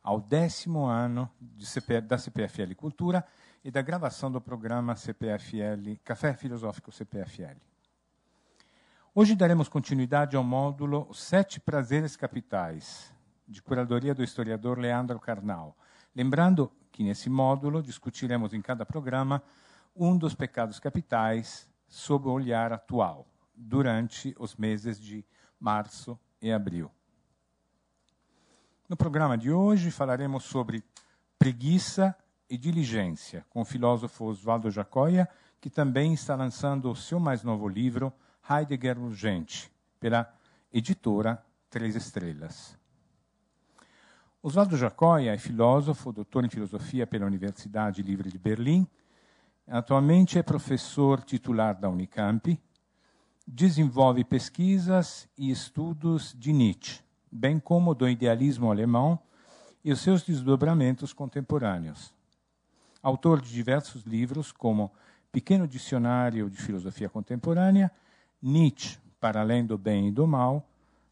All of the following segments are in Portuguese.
ao 10º ano da CPFL Cultura e da gravação do programa CPFL, Café Filosófico CPFL. Hoje daremos continuidade ao módulo Os 7 Prazeres Capitais, de curadoria do historiador Leandro Carnal. Lembrando que, nesse módulo, discutiremos em cada programa um dos pecados capitais sob o olhar atual, durante os meses de março e abril. No programa de hoje, falaremos sobre preguiça e diligência, com o filósofo Oswaldo Giacoia, que também está lançando o seu mais novo livro, Heidegger Urgente, pela editora 3 Estrelas. Oswaldo Giacoia é filósofo, doutor em filosofia pela Universidade Livre de Berlim. Atualmente é professor titular da Unicamp. Desenvolve pesquisas e estudos de Nietzsche, bem como do idealismo alemão e os seus desdobramentos contemporâneos. Autor de diversos livros, como Pequeno Dicionário de Filosofia Contemporânea, Nietzsche, para além do bem e do mal,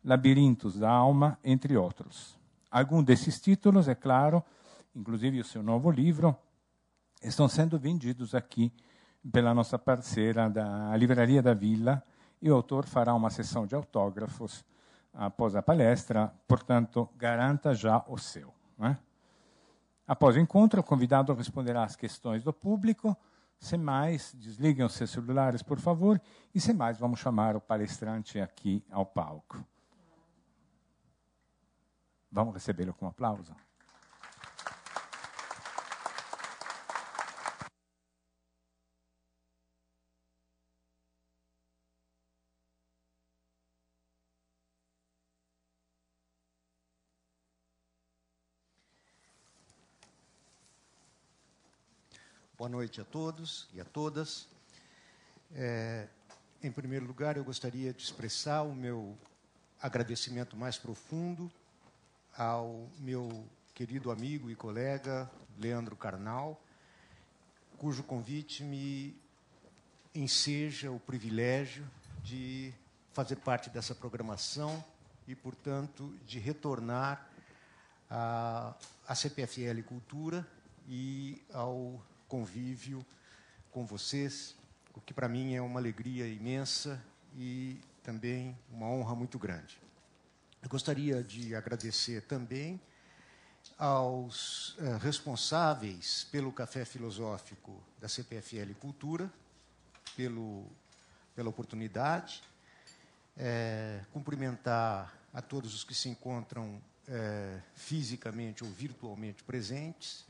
Labirintos da Alma, entre outros. Alguns desses títulos, é claro, inclusive o seu novo livro, estão sendo vendidos aqui pela nossa parceira da Livraria da Vila, e o autor fará uma sessão de autógrafos após a palestra, portanto, garanta já o seu. Né? Após o encontro, o convidado responderá às questões do público. Sem mais, desliguem os seus celulares, por favor, e sem mais, vamos chamar o palestrante aqui ao palco. Vamos recebê-lo com um aplauso? Boa noite a todos e a todas. Em primeiro lugar, eu gostaria de expressar o meu agradecimento mais profundo ao meu querido amigo e colega, Leandro Carnal, cujo convite me enseja o privilégio de fazer parte dessa programação e, portanto, de retornar à CPFL Cultura e ao convívio com vocês, o que para mim é uma alegria imensa e também uma honra muito grande. Eu gostaria de agradecer também aos responsáveis pelo Café Filosófico da CPFL Cultura, pela oportunidade, cumprimentar a todos os que se encontram fisicamente ou virtualmente presentes,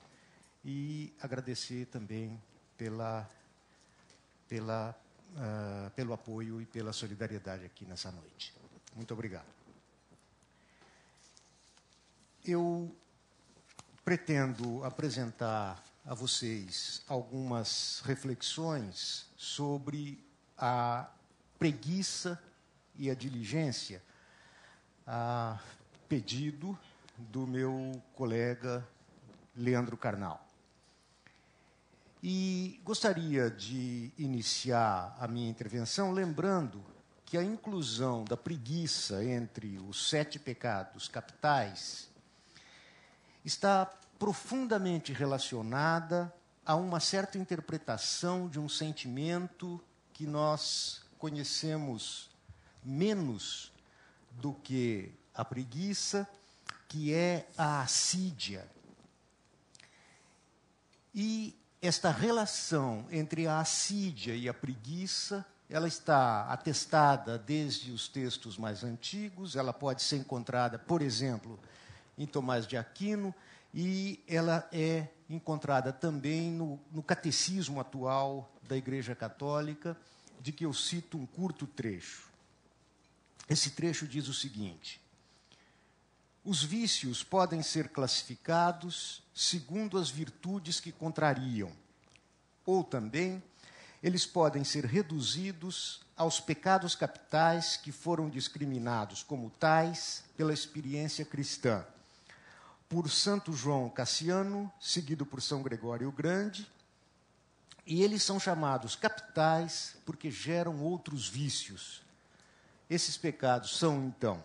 e agradecer também pelo apoio e pela solidariedade aqui nessa noite. Muito obrigado. Eu pretendo apresentar a vocês algumas reflexões sobre a preguiça e a diligência, a pedido do meu colega Leandro Carnal. E gostaria de iniciar a minha intervenção lembrando que a inclusão da preguiça entre os 7 pecados capitais está profundamente relacionada a uma certa interpretação de um sentimento que nós conhecemos menos do que a preguiça, que é a assídia. E esta relação entre a assídia e a preguiça, ela está atestada desde os textos mais antigos, ela pode ser encontrada, por exemplo, em Tomás de Aquino, e ela é encontrada também no catecismo atual da Igreja Católica, de que eu cito um curto trecho. Esse trecho diz o seguinte: os vícios podem ser classificados segundo as virtudes que contrariam, ou também eles podem ser reduzidos aos pecados capitais que foram discriminados como tais pela experiência cristã, por Santo João Cassiano, seguido por São Gregório o Grande, e eles são chamados capitais porque geram outros vícios. Esses pecados são, então,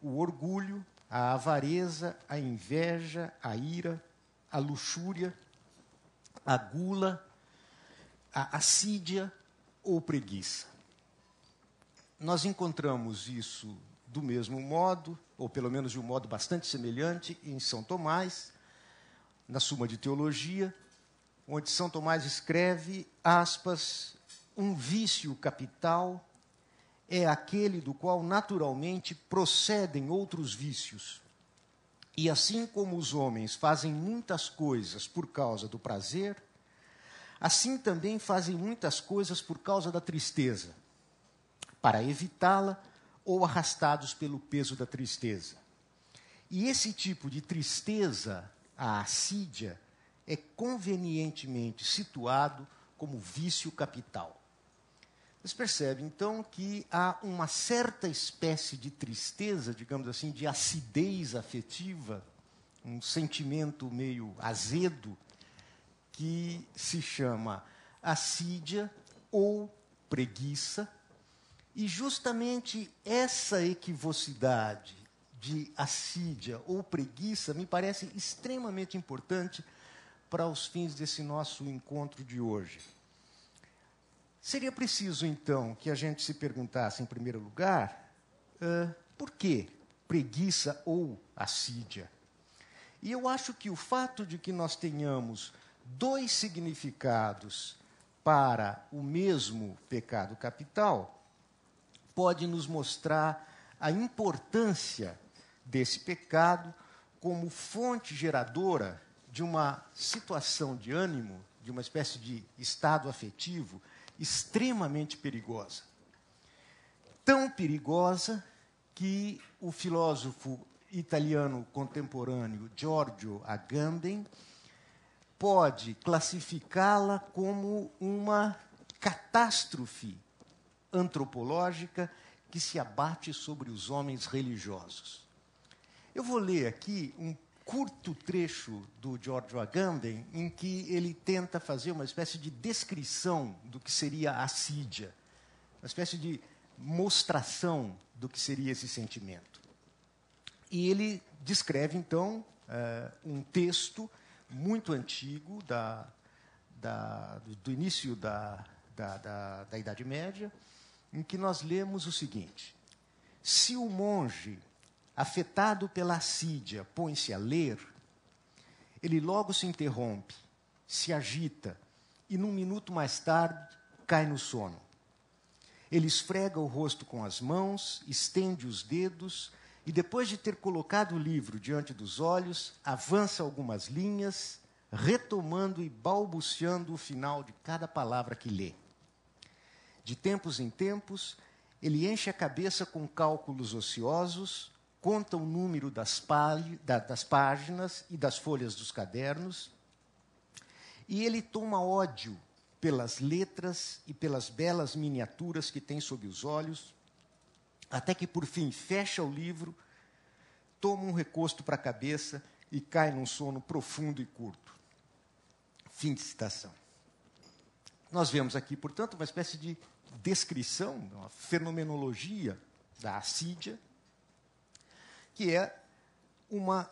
o orgulho, a avareza, a inveja, a ira, a luxúria, a gula, a assídia ou preguiça. Nós encontramos isso do mesmo modo, ou pelo menos de um modo bastante semelhante, em São Tomás, na Suma de Teologia, onde São Tomás escreve, aspas, um vício capital é aquele do qual naturalmente procedem outros vícios. E assim como os homens fazem muitas coisas por causa do prazer, assim também fazem muitas coisas por causa da tristeza, para evitá-la ou arrastados pelo peso da tristeza. E esse tipo de tristeza, a assídia, é convenientemente situado como vício capital. Vocês percebem, então, que há uma certa espécie de tristeza, digamos assim, de acidez afetiva, um sentimento meio azedo, que se chama assídia ou preguiça, e justamente essa equivocidade de assídia ou preguiça me parece extremamente importante para os fins desse nosso encontro de hoje. Seria preciso, então, que a gente se perguntasse, em primeiro lugar, por que preguiça ou assídia? E eu acho que o fato de que nós tenhamos dois significados para o mesmo pecado capital pode nos mostrar a importância desse pecado como fonte geradora de uma situação de ânimo, de uma espécie de estado afetivo extremamente perigosa. Tão perigosa que o filósofo italiano contemporâneo Giorgio Agamben pode classificá-la como uma catástrofe antropológica que se abate sobre os homens religiosos. Eu vou ler aqui um curto trecho do Giorgio Agamben, em que ele tenta fazer uma espécie de descrição do que seria a assídia, uma espécie de mostração do que seria esse sentimento. E ele descreve, então, um texto muito antigo, do início da Idade Média, em que nós lemos o seguinte: se o monge, afetado pela assídia, põe-se a ler, ele logo se interrompe, se agita e, num minuto mais tarde, cai no sono. Ele esfrega o rosto com as mãos, estende os dedos e, depois de ter colocado o livro diante dos olhos, avança algumas linhas, retomando e balbuciando o final de cada palavra que lê. De tempos em tempos, ele enche a cabeça com cálculos ociosos, conta o número das páginas e das folhas dos cadernos, e ele toma ódio pelas letras e pelas belas miniaturas que tem sob os olhos, até que, por fim, fecha o livro, toma um recosto para a cabeça e cai num sono profundo e curto. Fim de citação. Nós vemos aqui, portanto, uma espécie de descrição, uma fenomenologia da assídia, que é uma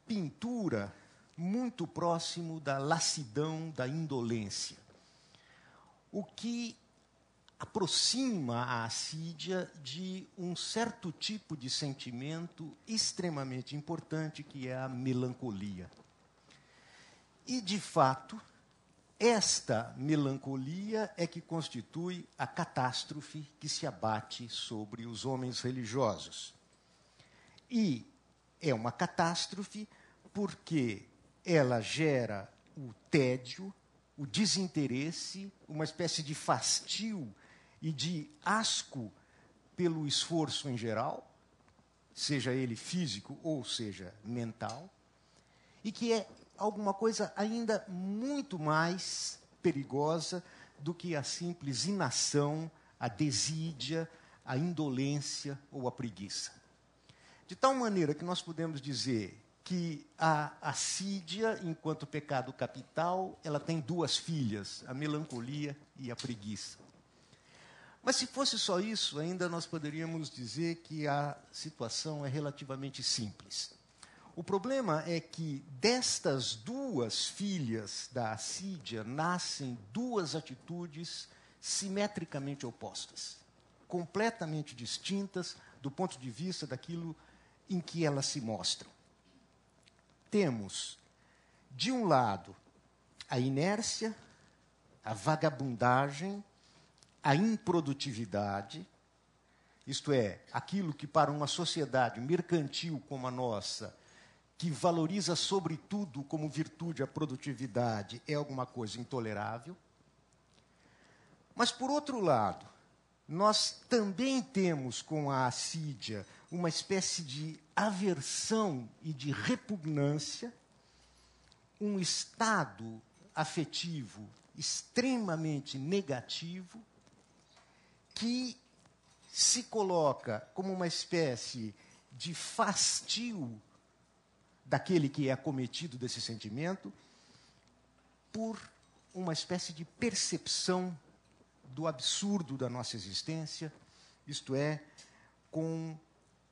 pintura muito próximo da lassidão, da indolência. O que aproxima a assídia de um certo tipo de sentimento extremamente importante, que é a melancolia. E, de fato, esta melancolia é que constitui a catástrofe que se abate sobre os homens religiosos. E é uma catástrofe porque ela gera o tédio, o desinteresse, uma espécie de fastio e de asco pelo esforço em geral, seja ele físico ou seja mental, e que é alguma coisa ainda muito mais perigosa do que a simples inação, a desídia, a indolência ou a preguiça. De tal maneira que nós podemos dizer que a assídia, enquanto pecado capital, ela tem duas filhas, a melancolia e a preguiça. Mas se fosse só isso, ainda nós poderíamos dizer que a situação é relativamente simples. O problema é que destas duas filhas da Assídia nascem duas atitudes simetricamente opostas, completamente distintas do ponto de vista daquilo em que elas se mostram. Temos, de um lado, a inércia, a vagabundagem, a improdutividade, isto é, aquilo que para uma sociedade mercantil como a nossa, que valoriza sobretudo como virtude a produtividade, é alguma coisa intolerável. Mas, por outro lado, nós também temos com a assídia uma espécie de aversão e de repugnância, um estado afetivo extremamente negativo, que se coloca como uma espécie de fastio daquele que é acometido desse sentimento, por uma espécie de percepção do absurdo da nossa existência, isto é, com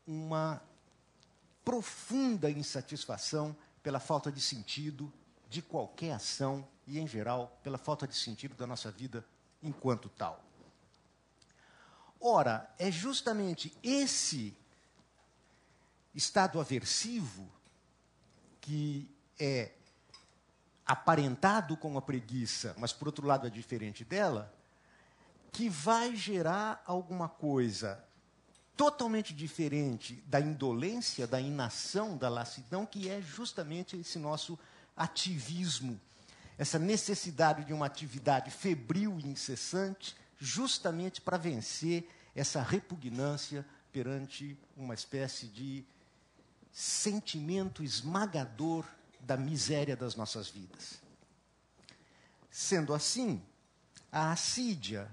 uma profunda insatisfação pela falta de sentido de qualquer ação e, em geral, pela falta de sentido da nossa vida enquanto tal. Ora, é justamente esse estado aversivo que é aparentado com a preguiça, mas, por outro lado, é diferente dela, que vai gerar alguma coisa totalmente diferente da indolência, da inação, da lassidão, que é justamente esse nosso ativismo, essa necessidade de uma atividade febril e incessante, justamente para vencer essa repugnância perante uma espécie de sentimento esmagador da miséria das nossas vidas. Sendo assim, a assídia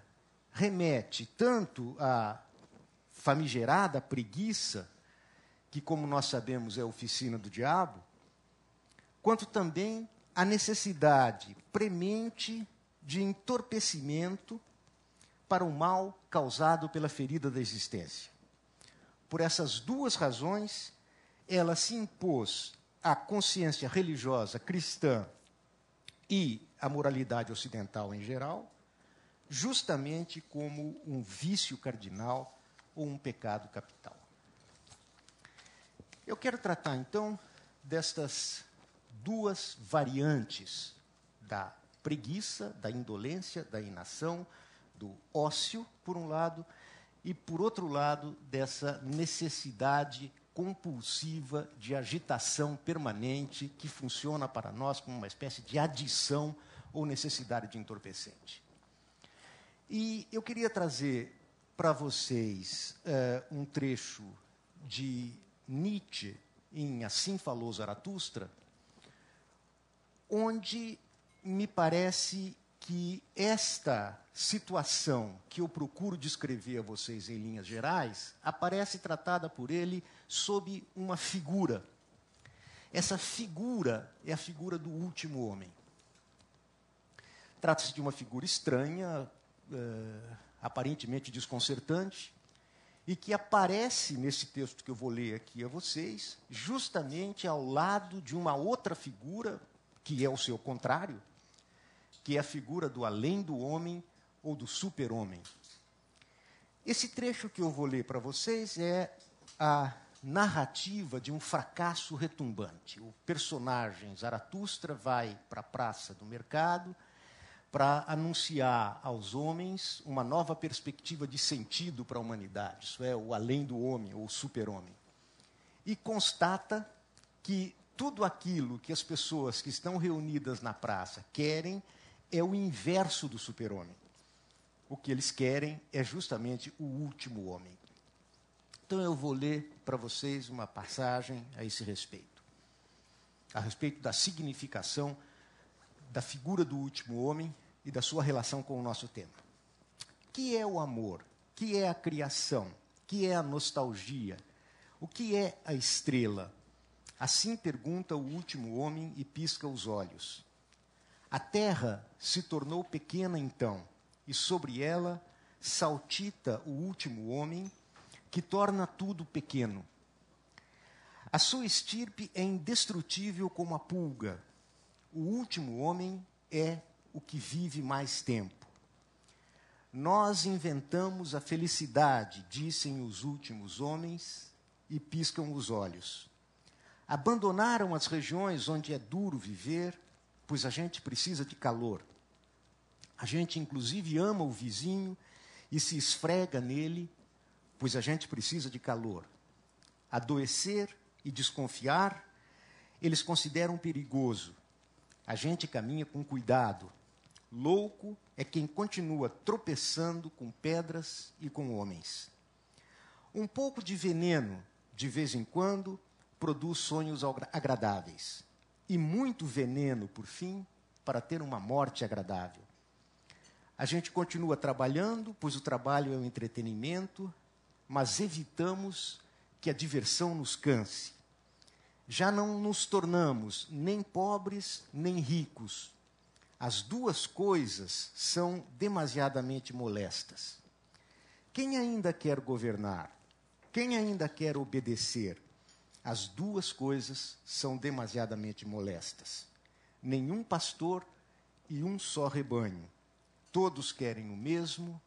remete tanto à famigerada preguiça, que, como nós sabemos, é a oficina do diabo, quanto também à necessidade premente de entorpecimento para o mal causado pela ferida da existência. Por essas duas razões, ela se impôs à consciência religiosa cristã e à moralidade ocidental em geral, justamente como um vício cardinal ou um pecado capital. Eu quero tratar, então, destas duas variantes da preguiça, da indolência, da inação, do ócio, por um lado, e, por outro lado, dessa necessidade compulsiva de agitação permanente que funciona para nós como uma espécie de adição ou necessidade de entorpecente. E eu queria trazer para vocês um trecho de Nietzsche, em Assim Falou Zaratustra, onde me parece que esta situação que eu procuro descrever a vocês em linhas gerais aparece tratada por ele sob uma figura. Essa figura é a figura do último homem. Trata-se de uma figura estranha, aparentemente desconcertante, e que aparece nesse texto que eu vou ler aqui a vocês, justamente ao lado de uma outra figura, que é o seu contrário, que é a figura do além do homem ou do super-homem. Esse trecho que eu vou ler para vocês é a narrativa de um fracasso retumbante. O personagem Zaratustra vai para a praça do mercado para anunciar aos homens uma nova perspectiva de sentido para a humanidade, isso é, o além do homem ou o super-homem. E constata que tudo aquilo que as pessoas que estão reunidas na praça querem é o inverso do super-homem. O que eles querem é justamente o último homem. Então eu vou ler para vocês uma passagem a esse respeito. A respeito da significação da figura do último homem e da sua relação com o nosso tema. Que é o amor? Que é a criação? Que é a nostalgia? O que é a estrela? Assim pergunta o último homem e pisca os olhos. A terra se tornou pequena então, e sobre ela saltita o último homem, que torna tudo pequeno. A sua estirpe é indestrutível como a pulga. O último homem é o que vive mais tempo. Nós inventamos a felicidade, dizem os últimos homens, e piscam os olhos. Abandonaram as regiões onde é duro viver, pois a gente precisa de calor. A gente, inclusive, ama o vizinho e se esfrega nele, pois a gente precisa de calor. Adoecer e desconfiar, eles consideram perigoso. A gente caminha com cuidado. Louco é quem continua tropeçando com pedras e com homens. Um pouco de veneno, de vez em quando, produz sonhos agradáveis. E muito veneno, por fim, para ter uma morte agradável. A gente continua trabalhando, pois o trabalho é um entretenimento, mas evitamos que a diversão nos canse. Já não nos tornamos nem pobres, nem ricos. As duas coisas são demasiadamente molestas. Quem ainda quer governar? Quem ainda quer obedecer? As duas coisas são demasiadamente molestas. Nenhum pastor e um só rebanho. Todos querem o mesmo,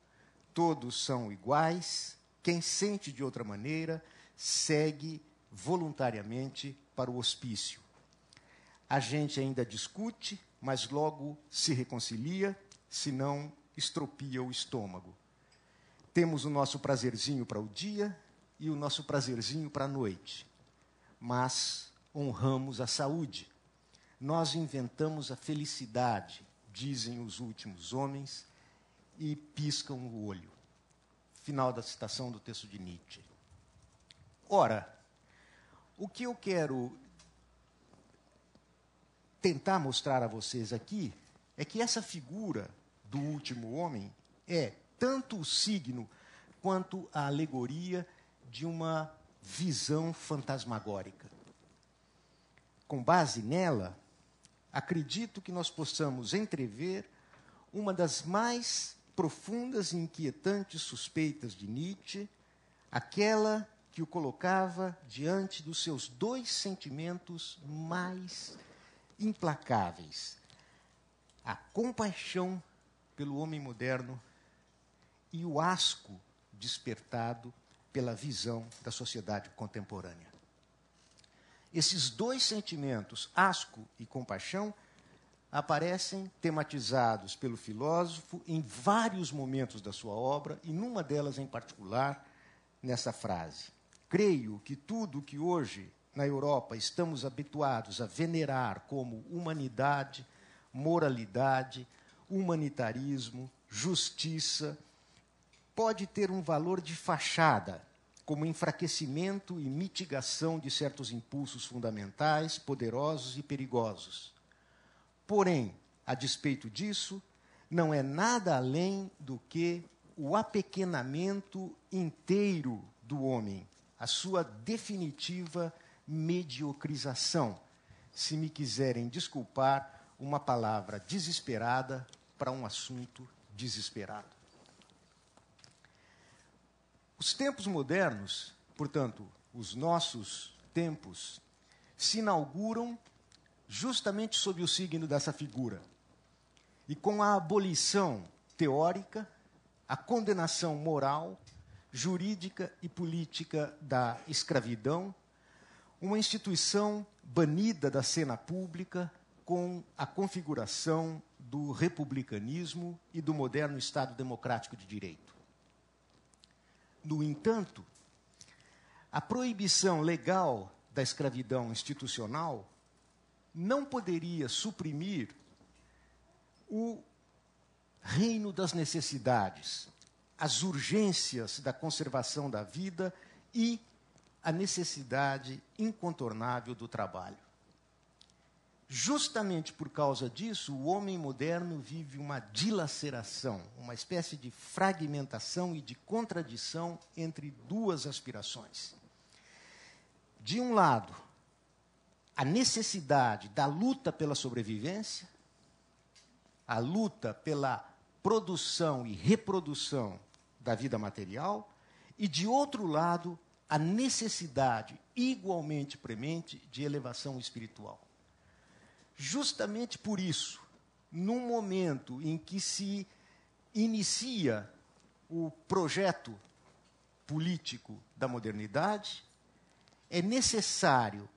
todos são iguais. Quem sente de outra maneira, segue voluntariamente para o hospício. A gente ainda discute, mas logo se reconcilia, senão estropia o estômago. Temos o nosso prazerzinho para o dia e o nosso prazerzinho para a noite. Mas honramos a saúde. Nós inventamos a felicidade, dizem os últimos homens, e piscam o olho. Final da citação do texto de Nietzsche. Ora, o que eu quero tentar mostrar a vocês aqui é que essa figura do último homem é tanto o signo quanto a alegoria de uma visão fantasmagórica. Com base nela, acredito que nós possamos entrever uma das mais profundas e inquietantes suspeitas de Nietzsche, aquela que o colocava diante dos seus dois sentimentos mais implacáveis: a compaixão pelo homem moderno e o asco despertado pela visão da sociedade contemporânea. Esses dois sentimentos, asco e compaixão, aparecem tematizados pelo filósofo em vários momentos da sua obra, e numa delas em particular, nessa frase: creio que tudo o que hoje, na Europa, estamos habituados a venerar como humanidade, moralidade, humanitarismo, justiça, pode ter um valor de fachada, como enfraquecimento e mitigação de certos impulsos fundamentais, poderosos e perigosos. Porém, a despeito disso, não é nada além do que o apequenamento inteiro do homem, a sua definitiva mediocrização, se me quiserem desculpar uma palavra desesperada para um assunto desesperado. Os tempos modernos, portanto, os nossos tempos, se inauguram justamente sob o signo dessa figura. E com a abolição teórica, a condenação moral, jurídica e política da escravidão, uma instituição banida da cena pública com a configuração do republicanismo e do moderno Estado democrático de direito. No entanto, a proibição legal da escravidão institucional não poderia suprimir o reino das necessidades, as urgências da conservação da vida e a necessidade incontornável do trabalho. Justamente por causa disso, o homem moderno vive uma dilaceração, uma espécie de fragmentação e de contradição entre duas aspirações. De um lado, a necessidade da luta pela sobrevivência, a luta pela produção e reprodução da vida material, e, de outro lado, a necessidade igualmente premente de elevação espiritual. Justamente por isso, num momento em que se inicia o projeto político da modernidade, é necessário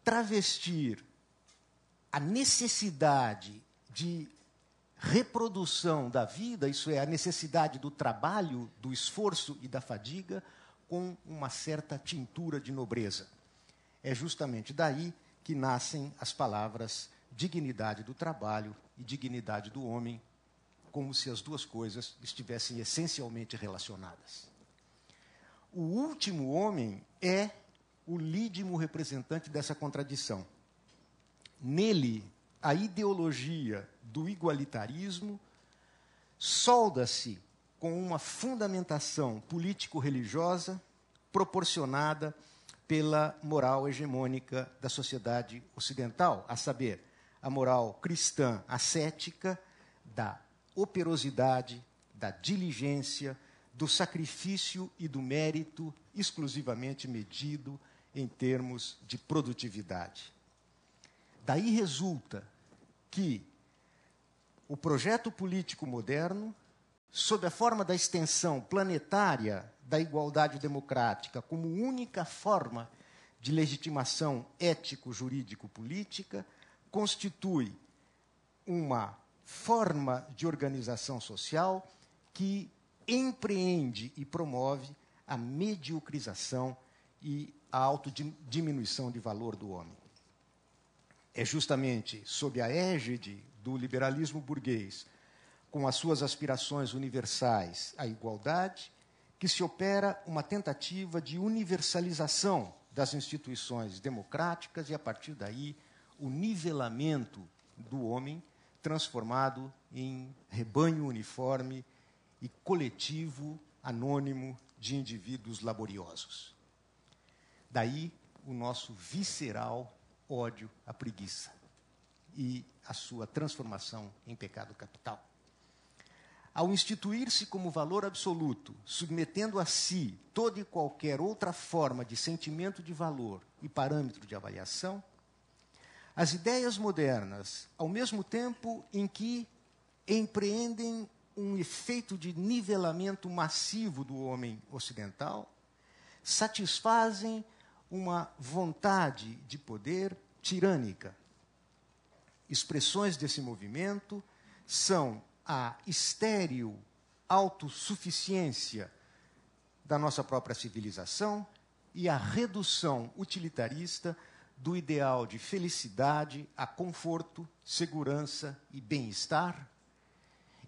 travestir a necessidade de reprodução da vida, isso é, a necessidade do trabalho, do esforço e da fadiga, com uma certa tintura de nobreza. É justamente daí que nascem as palavras dignidade do trabalho e dignidade do homem, como se as duas coisas estivessem essencialmente relacionadas. O último homem é o lídimo representante dessa contradição. Nele, a ideologia do igualitarismo solda-se com uma fundamentação político-religiosa proporcionada pela moral hegemônica da sociedade ocidental, a saber, a moral cristã ascética da operosidade, da diligência, do sacrifício e do mérito exclusivamente medido em termos de produtividade. Daí resulta que o projeto político moderno, sob a forma da extensão planetária da igualdade democrática como única forma de legitimação ético-jurídico-política, constitui uma forma de organização social que empreende e promove a mediocrização e a autodiminuição de valor do homem. É justamente sob a égide do liberalismo burguês, com as suas aspirações universais à igualdade, que se opera uma tentativa de universalização das instituições democráticas e, a partir daí, o nivelamento do homem transformado em rebanho uniforme e coletivo anônimo de indivíduos laboriosos. Daí o nosso visceral ódio à preguiça e a sua transformação em pecado capital. Ao instituir-se como valor absoluto, submetendo a si toda e qualquer outra forma de sentimento de valor e parâmetro de avaliação, as ideias modernas, ao mesmo tempo em que empreendem um efeito de nivelamento massivo do homem ocidental, satisfazem uma vontade de poder tirânica. Expressões desse movimento são a estéril autossuficiência da nossa própria civilização e a redução utilitarista do ideal de felicidade a conforto, segurança e bem-estar,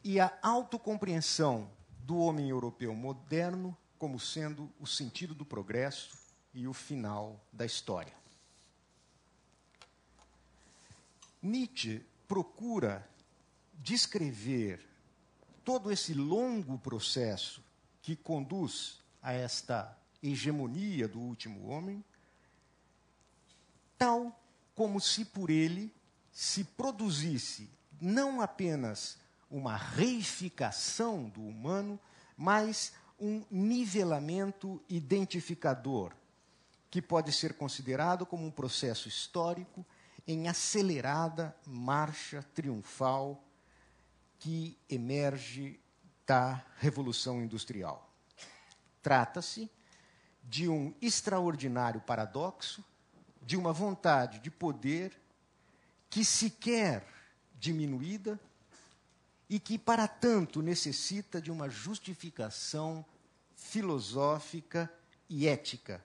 e a autocompreensão do homem europeu moderno como sendo o sentido do progresso e o final da história. Nietzsche procura descrever todo esse longo processo que conduz a esta hegemonia do último homem, tal como se por ele se produzisse não apenas uma reificação do humano, mas um nivelamento identificador, que pode ser considerado como um processo histórico em acelerada marcha triunfal que emerge da Revolução Industrial. Trata-se de um extraordinário paradoxo, de uma vontade de poder que se quer diminuída e que, para tanto, necessita de uma justificação filosófica e ética.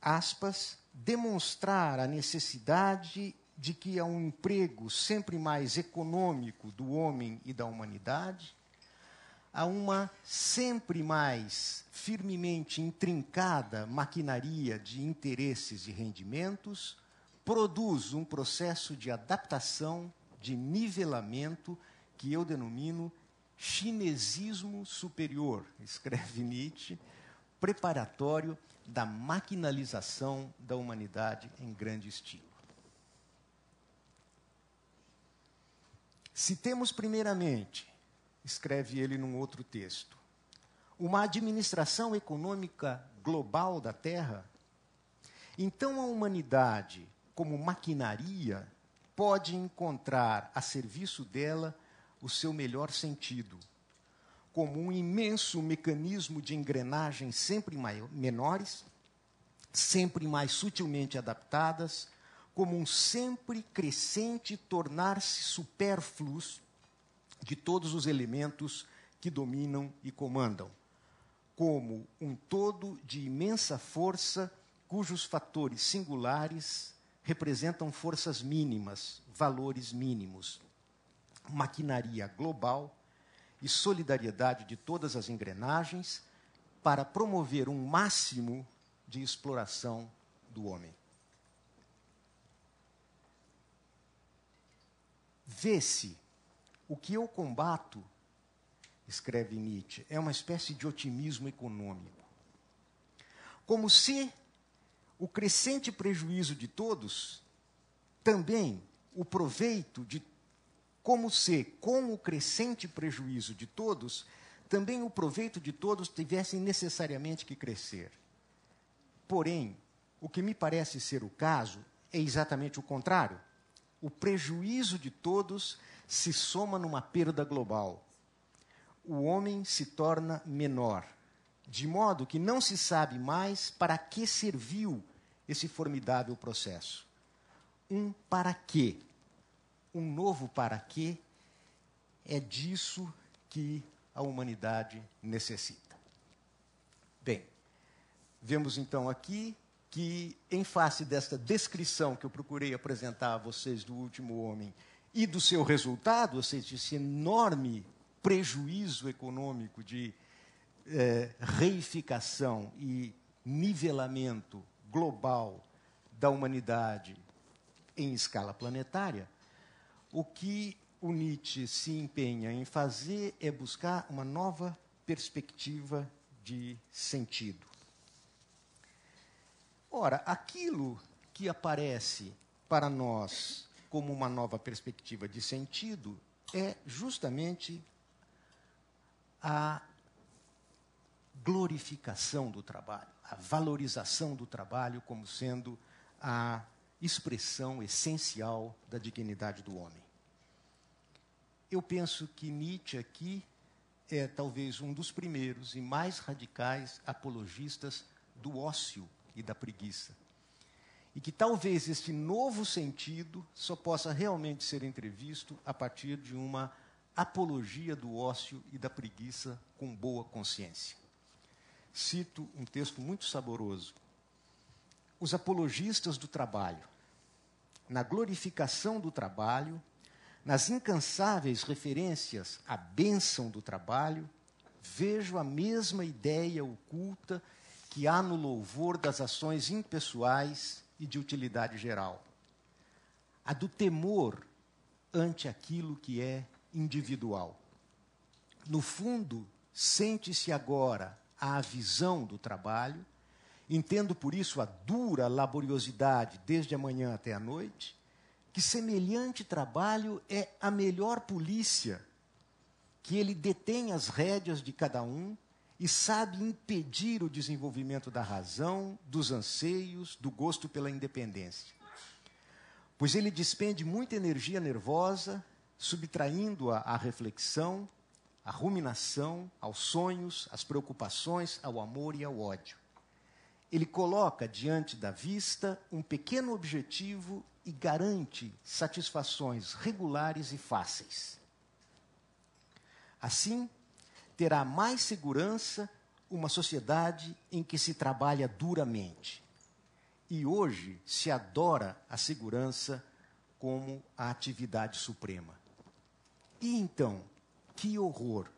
Aspas, demonstrar a necessidade de que há um emprego sempre mais econômico do homem e da humanidade, há uma sempre mais firmemente intrincada maquinaria de interesses e rendimentos, produz um processo de adaptação, de nivelamento, que eu denomino chinesismo superior, escreve Nietzsche, preparatório da maquinalização da humanidade em grande estilo. Se temos, primeiramente, escreve ele num outro texto. Uma administração econômica global da Terra, então a humanidade, como maquinaria, pode encontrar a serviço dela o seu melhor sentido, como um imenso mecanismo de engrenagens sempre menores, sempre mais sutilmente adaptadas, como um sempre crescente tornar-se supérfluos de todos os elementos que dominam e comandam, como um todo de imensa força cujos fatores singulares representam forças mínimas, valores mínimos, maquinaria global e solidariedade de todas as engrenagens para promover um máximo de exploração do homem. Vê-se, o que eu combato, escreve Nietzsche, é uma espécie de otimismo econômico. Como se o crescente prejuízo de todos, também o proveito de... Como se, com o crescente prejuízo de todos, também o proveito de todos tivessem necessariamente que crescer. Porém, o que me parece ser o caso é exatamente o contrário. O prejuízo de todos se soma numa perda global. O homem se torna menor, de modo que não se sabe mais para que serviu esse formidável processo. Um para quê? Um novo para quê? É disso que a humanidade necessita. Bem, vemos então aqui que, em face desta descrição que eu procurei apresentar a vocês do último homem e do seu resultado, ou seja, esse enorme prejuízo econômico de reificação e nivelamento global da humanidade em escala planetária, o que o Nietzsche se empenha em fazer é buscar uma nova perspectiva de sentido. Ora, aquilo que aparece para nós como uma nova perspectiva de sentido é justamente a glorificação do trabalho, a valorização do trabalho como sendo a expressão essencial da dignidade do homem. Eu penso que Nietzsche aqui é talvez um dos primeiros e mais radicais apologistas do ócio e da preguiça. E que talvez este novo sentido só possa realmente ser entrevisto a partir de uma apologia do ócio e da preguiça com boa consciência. Cito um texto muito saboroso. Os apologistas do trabalho, na glorificação do trabalho, nas incansáveis referências à bênção do trabalho, vejo a mesma ideia oculta que há no louvor das ações impessoais e de utilidade geral. A do temor ante aquilo que é individual. No fundo, sente-se agora a visão do trabalho, entendo por isso a dura laboriosidade desde a manhã até a noite, que semelhante trabalho é a melhor polícia, que ele detém as rédeas de cada um e sabe impedir o desenvolvimento da razão, dos anseios, do gosto pela independência. Pois ele despende muita energia nervosa, subtraindo-a à reflexão, à ruminação, aos sonhos, às preocupações, ao amor e ao ódio. Ele coloca diante da vista um pequeno objetivo e garante satisfações regulares e fáceis. Assim, terá mais segurança uma sociedade em que se trabalha duramente. E hoje se adora a segurança como a atividade suprema. E então, que horror!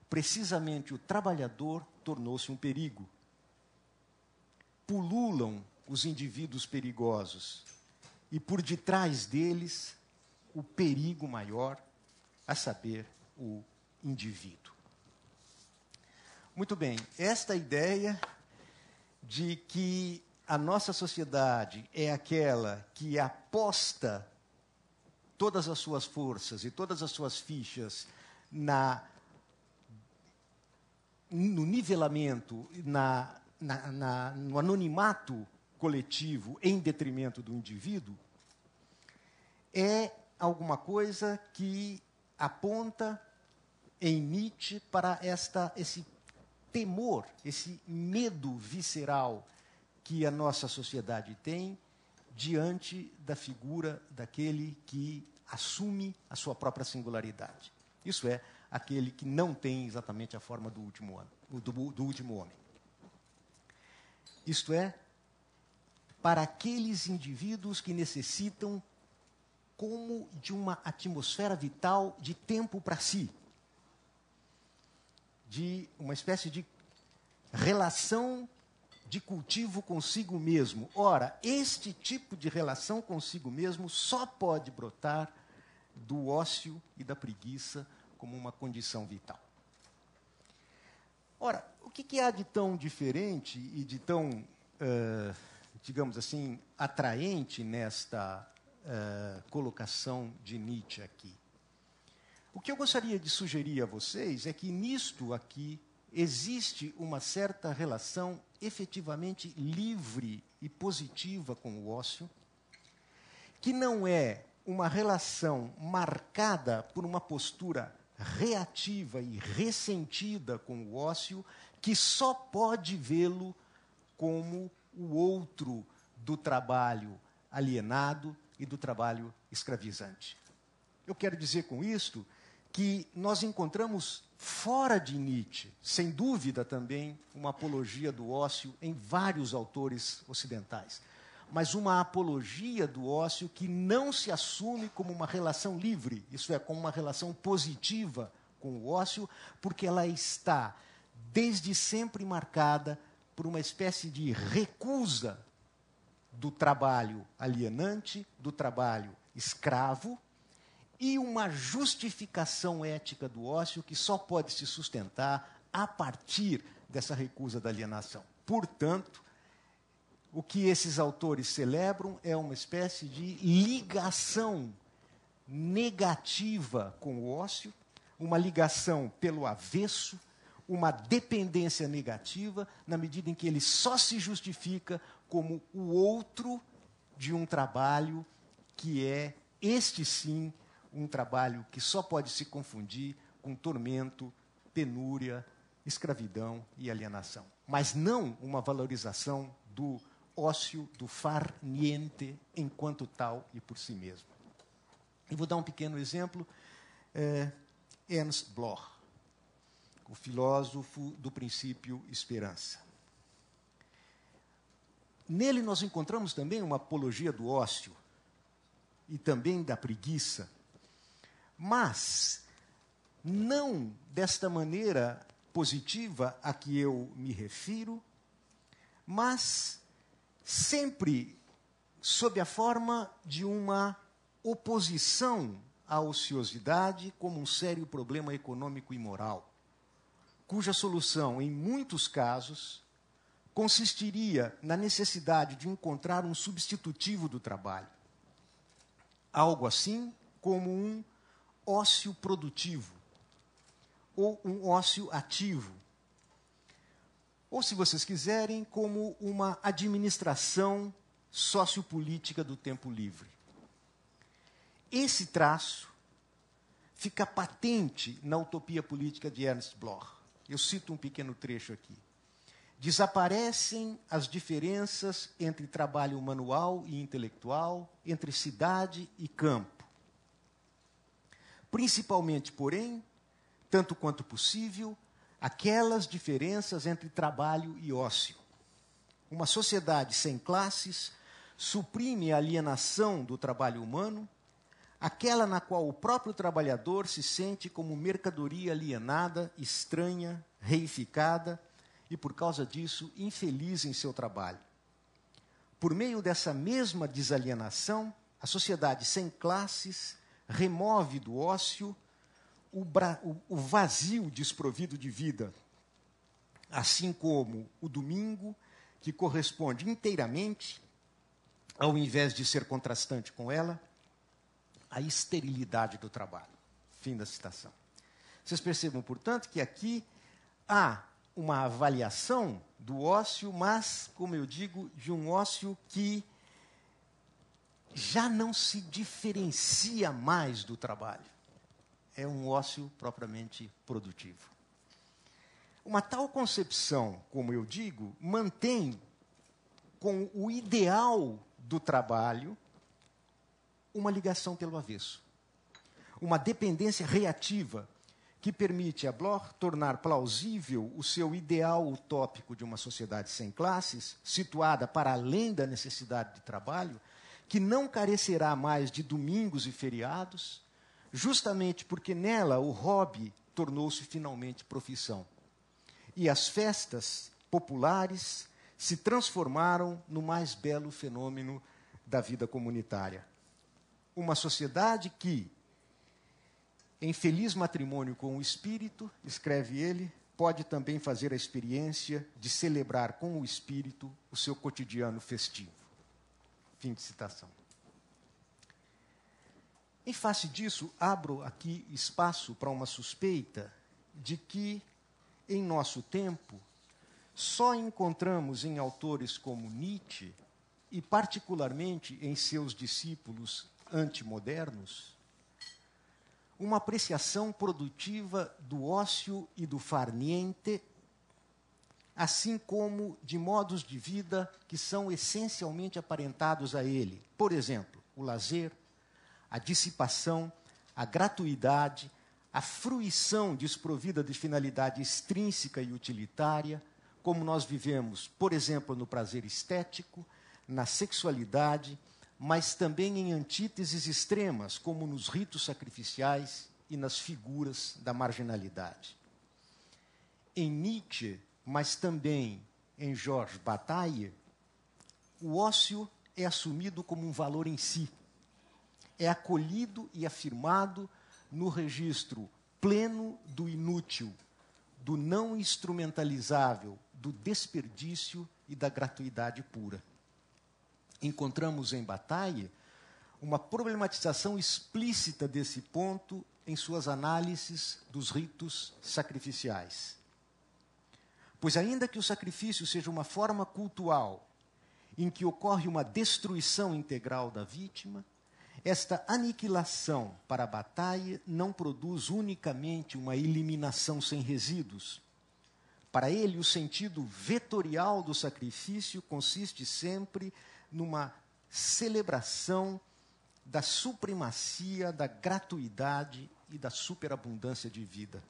Precisamente o trabalhador tornou-se um perigo. Pululam os indivíduos perigosos e por detrás deles o perigo maior, a saber, o indivíduo. Muito bem, esta ideia de que a nossa sociedade é aquela que aposta todas as suas forças e todas as suas fichas na no nivelamento, no anonimato coletivo em detrimento do indivíduo, é alguma coisa que aponta em Nietzsche para esse temor, esse medo visceral que a nossa sociedade tem diante da figura daquele que assume a sua própria singularidade. Isso é, aquele que não tem exatamente a forma do último homem. Isto é, para aqueles indivíduos que necessitam como de uma atmosfera vital de tempo para si, de uma espécie de relação de cultivo consigo mesmo. Ora, este tipo de relação consigo mesmo só pode brotar do ócio e da preguiça como uma condição vital. Ora, o que há de tão diferente e de tão, digamos assim, atraente nesta colocação de Nietzsche aqui? O que eu gostaria de sugerir a vocês é que nisto aqui existe uma certa relação efetivamente livre e positiva com o ócio, que não é uma relação marcada por uma postura reativa e ressentida com o ócio, que só pode vê-lo como o outro do trabalho alienado e do trabalho escravizante. Eu quero dizer com isto que nós encontramos fora de Nietzsche, sem dúvida também, uma apologia do ócio em vários autores ocidentais, mas uma apologia do ócio que não se assume como uma relação livre, isso é, como uma relação positiva com o ócio, porque ela está desde sempre marcada por uma espécie de recusa do trabalho alienante, do trabalho escravo, e uma justificação ética do ócio que só pode se sustentar a partir dessa recusa da alienação. Portanto, o que esses autores celebram é uma espécie de ligação negativa com o ócio, uma ligação pelo avesso, uma dependência negativa, na medida em que ele só se justifica como o outro de um trabalho que é, este sim, um trabalho que só pode se confundir com tormento, penúria, escravidão e alienação. Mas não uma valorização do ócio, do far niente, enquanto tal e por si mesmo. Eu vou dar um pequeno exemplo. Ernst Bloch, o filósofo do princípio esperança. Nele nós encontramos também uma apologia do ócio e também da preguiça, mas não desta maneira positiva a que eu me refiro, mas sempre sob a forma de uma oposição à ociosidade como um sério problema econômico e moral, cuja solução, em muitos casos, consistiria na necessidade de encontrar um substitutivo do trabalho. Algo assim como um ócio produtivo, ou um ócio ativo, ou, se vocês quiserem, como uma administração sociopolítica do tempo livre. Esse traço fica patente na utopia política de Ernst Bloch. Eu cito um pequeno trecho aqui. Desaparecem as diferenças entre trabalho manual e intelectual, entre cidade e campo. Principalmente, porém, tanto quanto possível, aquelas diferenças entre trabalho e ócio. Uma sociedade sem classes suprime a alienação do trabalho humano, aquela na qual o próprio trabalhador se sente como mercadoria alienada, estranha, reificada e, por causa disso, infeliz em seu trabalho. Por meio dessa mesma desalienação, a sociedade sem classes remove do ócio o vazio desprovido de vida, assim como o domingo, que corresponde inteiramente, ao invés de ser contrastante com ela, à esterilidade do trabalho. Fim da citação. Vocês percebam, portanto, que aqui há uma avaliação do ócio, mas, como eu digo, de um ócio que já não se diferencia mais do trabalho. É um ócio propriamente produtivo. Uma tal concepção, como eu digo, mantém com o ideal do trabalho uma ligação pelo avesso. Uma dependência reativa que permite a Bloch tornar plausível o seu ideal utópico de uma sociedade sem classes, situada para além da necessidade de trabalho, que não carecerá mais de domingos e feriados, justamente porque nela o hobby tornou-se finalmente profissão. E as festas populares se transformaram no mais belo fenômeno da vida comunitária. Uma sociedade que, em feliz matrimônio com o espírito, escreve ele, pode também fazer a experiência de celebrar com o espírito o seu cotidiano festivo. Fim de citação. Em face disso, abro aqui espaço para uma suspeita de que, em nosso tempo, só encontramos em autores como Nietzsche, e particularmente em seus discípulos antimodernos, uma apreciação produtiva do ócio e do far niente, assim como de modos de vida que são essencialmente aparentados a ele. Por exemplo, o lazer, a dissipação, a gratuidade, a fruição desprovida de finalidade extrínseca e utilitária, como nós vivemos, por exemplo, no prazer estético, na sexualidade, mas também em antíteses extremas, como nos ritos sacrificiais e nas figuras da marginalidade. Em Nietzsche, mas também em Georges Bataille, o ócio é assumido como um valor em si. É acolhido e afirmado no registro pleno do inútil, do não instrumentalizável, do desperdício e da gratuidade pura. Encontramos em Bataille uma problematização explícita desse ponto em suas análises dos ritos sacrificiais. Pois ainda que o sacrifício seja uma forma cultual em que ocorre uma destruição integral da vítima, esta aniquilação para Bataille não produz unicamente uma eliminação sem resíduos. Para ele, o sentido vetorial do sacrifício consiste sempre numa celebração da supremacia, da gratuidade e da superabundância de vida.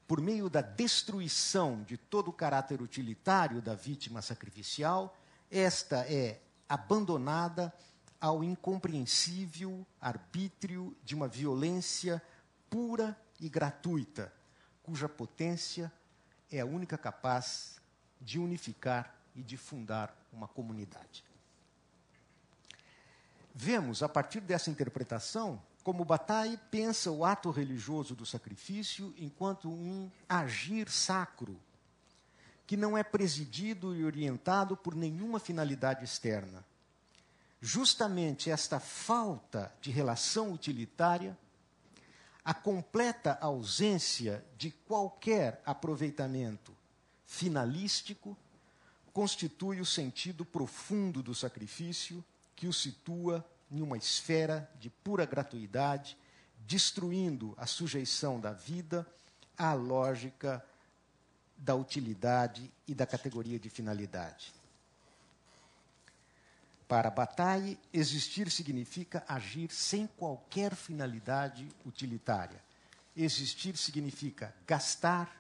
Por meio da destruição de todo o caráter utilitário da vítima sacrificial, esta é abandonada ao incompreensível arbítrio de uma violência pura e gratuita, cuja potência é a única capaz de unificar e de fundar uma comunidade. Vemos, a partir dessa interpretação, como Bataille pensa o ato religioso do sacrifício enquanto um agir sacro, que não é presidido e orientado por nenhuma finalidade externa. Justamente esta falta de relação utilitária, a completa ausência de qualquer aproveitamento finalístico, constitui o sentido profundo do sacrifício, que o situa em uma esfera de pura gratuidade, destruindo a sujeição da vida à lógica da utilidade e da categoria de finalidade. Para Bataille, existir significa agir sem qualquer finalidade utilitária. Existir significa gastar,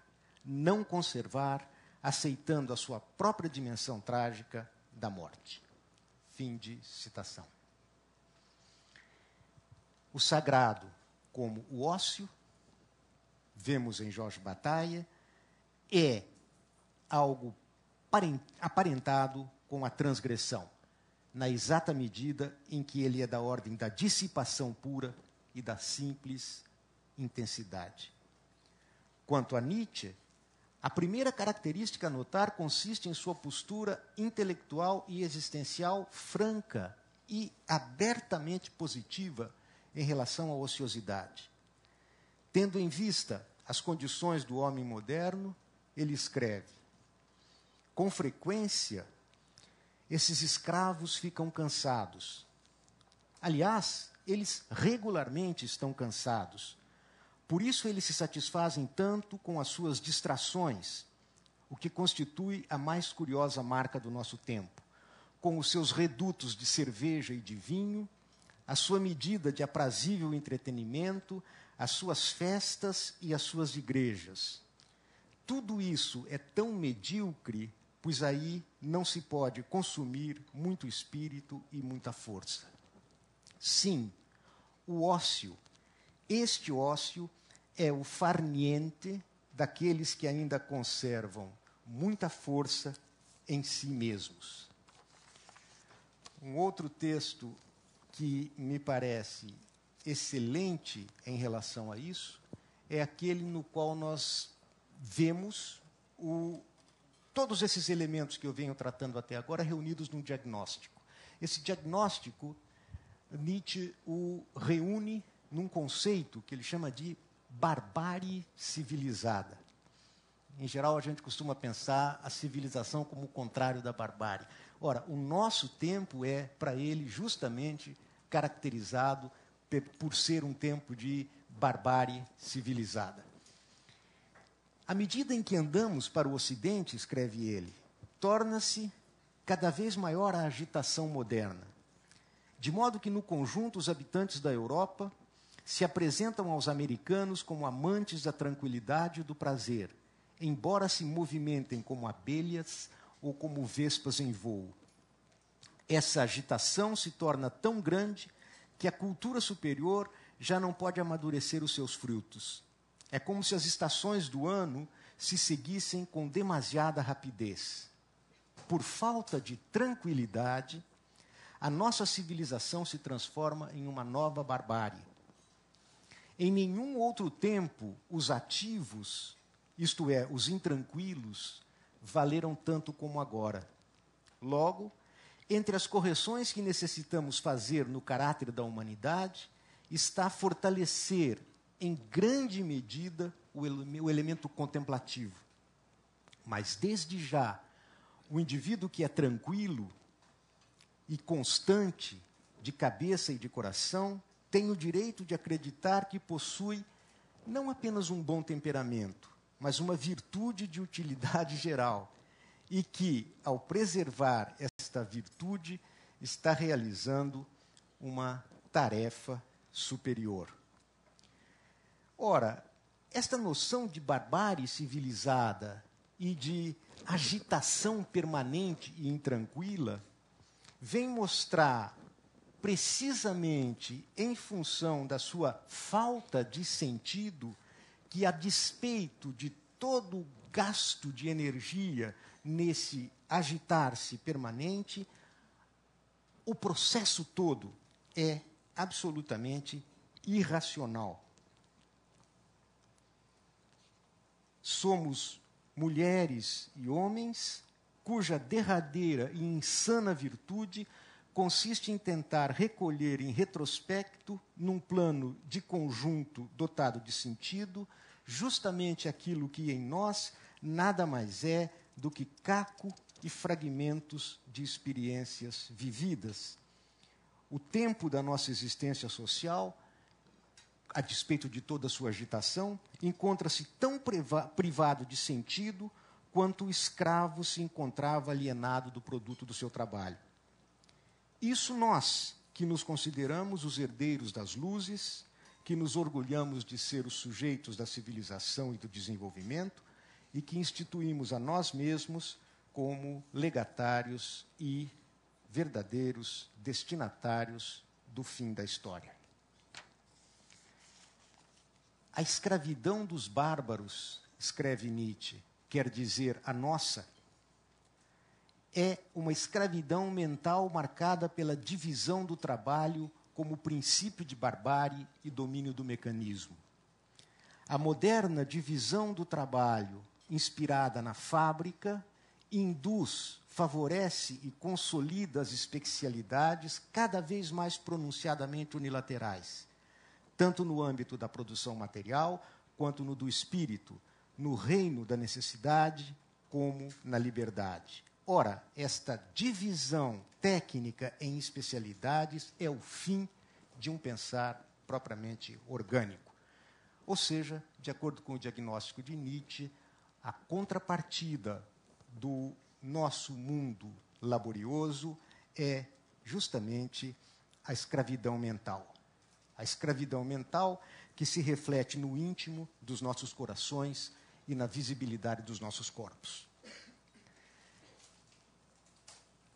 não conservar, aceitando a sua própria dimensão trágica da morte. Fim de citação. O sagrado como o ócio, vemos em Georges Bataille, é algo aparentado com a transgressão, na exata medida em que ele é da ordem da dissipação pura e da simples intensidade. Quanto a Nietzsche, a primeira característica a notar consiste em sua postura intelectual e existencial franca e abertamente positiva em relação à ociosidade. Tendo em vista as condições do homem moderno, ele escreve: com frequência, esses escravos ficam cansados. Aliás, eles regularmente estão cansados. Por isso eles se satisfazem tanto com as suas distrações, o que constitui a mais curiosa marca do nosso tempo, com os seus redutos de cerveja e de vinho, a sua medida de aprazível entretenimento, as suas festas e as suas igrejas. Tudo isso é tão medíocre, pois aí não se pode consumir muito espírito e muita força. Sim, o ócio, este ócio é o farniente daqueles que ainda conservam muita força em si mesmos. Um outro texto que me parece excelente em relação a isso é aquele no qual nós vemos todos esses elementos que eu venho tratando até agora reunidos num diagnóstico. Esse diagnóstico, Nietzsche o reúne num conceito que ele chama de barbárie civilizada. Em geral, a gente costuma pensar a civilização como o contrário da barbárie. Ora, o nosso tempo é, para ele, justamente caracterizado por ser um tempo de barbárie civilizada. À medida em que andamos para o Ocidente, escreve ele, torna-se cada vez maior a agitação moderna, de modo que, no conjunto, os habitantes da Europa se apresentam aos americanos como amantes da tranquilidade e do prazer, embora se movimentem como abelhas ou como vespas em voo. Essa agitação se torna tão grande que a cultura superior já não pode amadurecer os seus frutos. É como se as estações do ano se seguissem com demasiada rapidez. Por falta de tranquilidade, a nossa civilização se transforma em uma nova barbárie. Em nenhum outro tempo, os ativos, isto é, os intranquilos, valeram tanto como agora. Logo, entre as correções que necessitamos fazer no caráter da humanidade, está fortalecer, em grande medida, o elemento contemplativo. Mas, desde já, o indivíduo que é tranquilo e constante, de cabeça e de coração, tem o direito de acreditar que possui não apenas um bom temperamento, mas uma virtude de utilidade geral, e que, ao preservar esta virtude, está realizando uma tarefa superior. Ora, esta noção de barbárie civilizada e de agitação permanente e intranquila vem mostrar, precisamente em função da sua falta de sentido, que, a despeito de todo o gasto de energia nesse agitar-se permanente, o processo todo é absolutamente irracional. Somos mulheres e homens cuja derradeira e insana virtude consiste em tentar recolher em retrospecto, num plano de conjunto dotado de sentido, justamente aquilo que em nós nada mais é do que caco e fragmentos de experiências vividas. O tempo da nossa existência social, a despeito de toda a sua agitação, encontra-se tão privado de sentido quanto o escravo se encontrava alienado do produto do seu trabalho. Isso nós, que nos consideramos os herdeiros das luzes, que nos orgulhamos de ser os sujeitos da civilização e do desenvolvimento, e que instituímos a nós mesmos como legatários e verdadeiros destinatários do fim da história. A escravidão dos bárbaros, escreve Nietzsche, quer dizer a nossa, é uma escravidão mental marcada pela divisão do trabalho como princípio de barbárie e domínio do mecanismo. A moderna divisão do trabalho, inspirada na fábrica, induz, favorece e consolida as especialidades cada vez mais pronunciadamente unilaterais, tanto no âmbito da produção material quanto no do espírito, no reino da necessidade como na liberdade. Ora, esta divisão técnica em especialidades é o fim de um pensar propriamente orgânico. Ou seja, de acordo com o diagnóstico de Nietzsche, a contrapartida do nosso mundo laborioso é justamente a escravidão mental. A escravidão mental que se reflete no íntimo dos nossos corações e na visibilidade dos nossos corpos.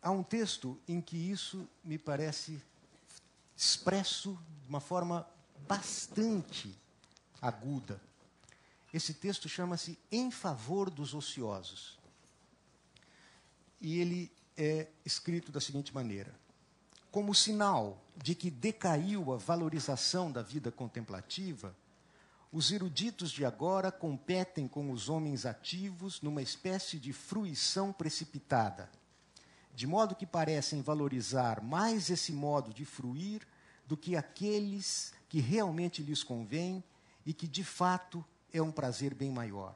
Há um texto em que isso me parece expresso de uma forma bastante aguda. Esse texto chama-se Em Favor dos Ociosos. E ele é escrito da seguinte maneira: como sinal de que decaiu a valorização da vida contemplativa, os eruditos de agora competem com os homens ativos numa espécie de fruição precipitada, de modo que parecem valorizar mais esse modo de fruir do que aqueles que realmente lhes convém e que, de fato, é um prazer bem maior.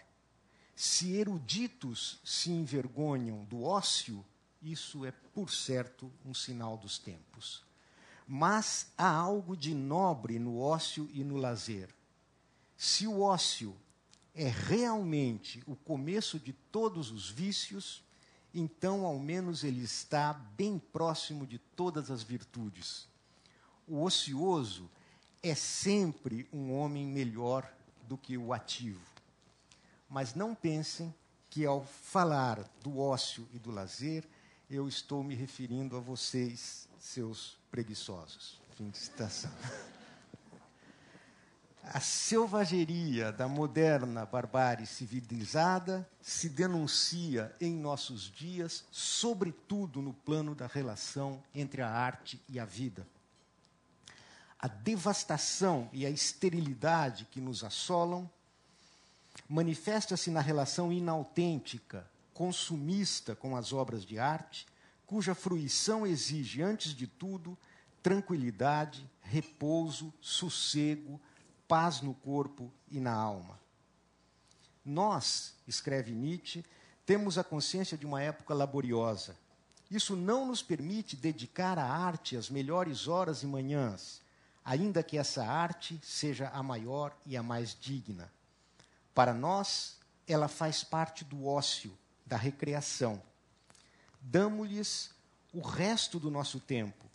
Se eruditos se envergonham do ócio, isso é, por certo, um sinal dos tempos. Mas há algo de nobre no ócio e no lazer. Se o ócio é realmente o começo de todos os vícios, então, ao menos, ele está bem próximo de todas as virtudes. O ocioso é sempre um homem melhor do que o ativo. Mas não pensem que, ao falar do ócio e do lazer, eu estou me referindo a vocês, seus preguiçosos. Fim de citação. A selvageria da moderna barbárie civilizada se denuncia em nossos dias, sobretudo no plano da relação entre a arte e a vida. A devastação e a esterilidade que nos assolam manifesta-se na relação inautêntica, consumista com as obras de arte, cuja fruição exige, antes de tudo, tranquilidade, repouso, sossego, paz no corpo e na alma. Nós, escreve Nietzsche, temos a consciência de uma época laboriosa. Isso não nos permite dedicar à arte as melhores horas e manhãs, ainda que essa arte seja a maior e a mais digna. Para nós, ela faz parte do ócio, da recreação. Damo-lhes o resto do nosso tempo,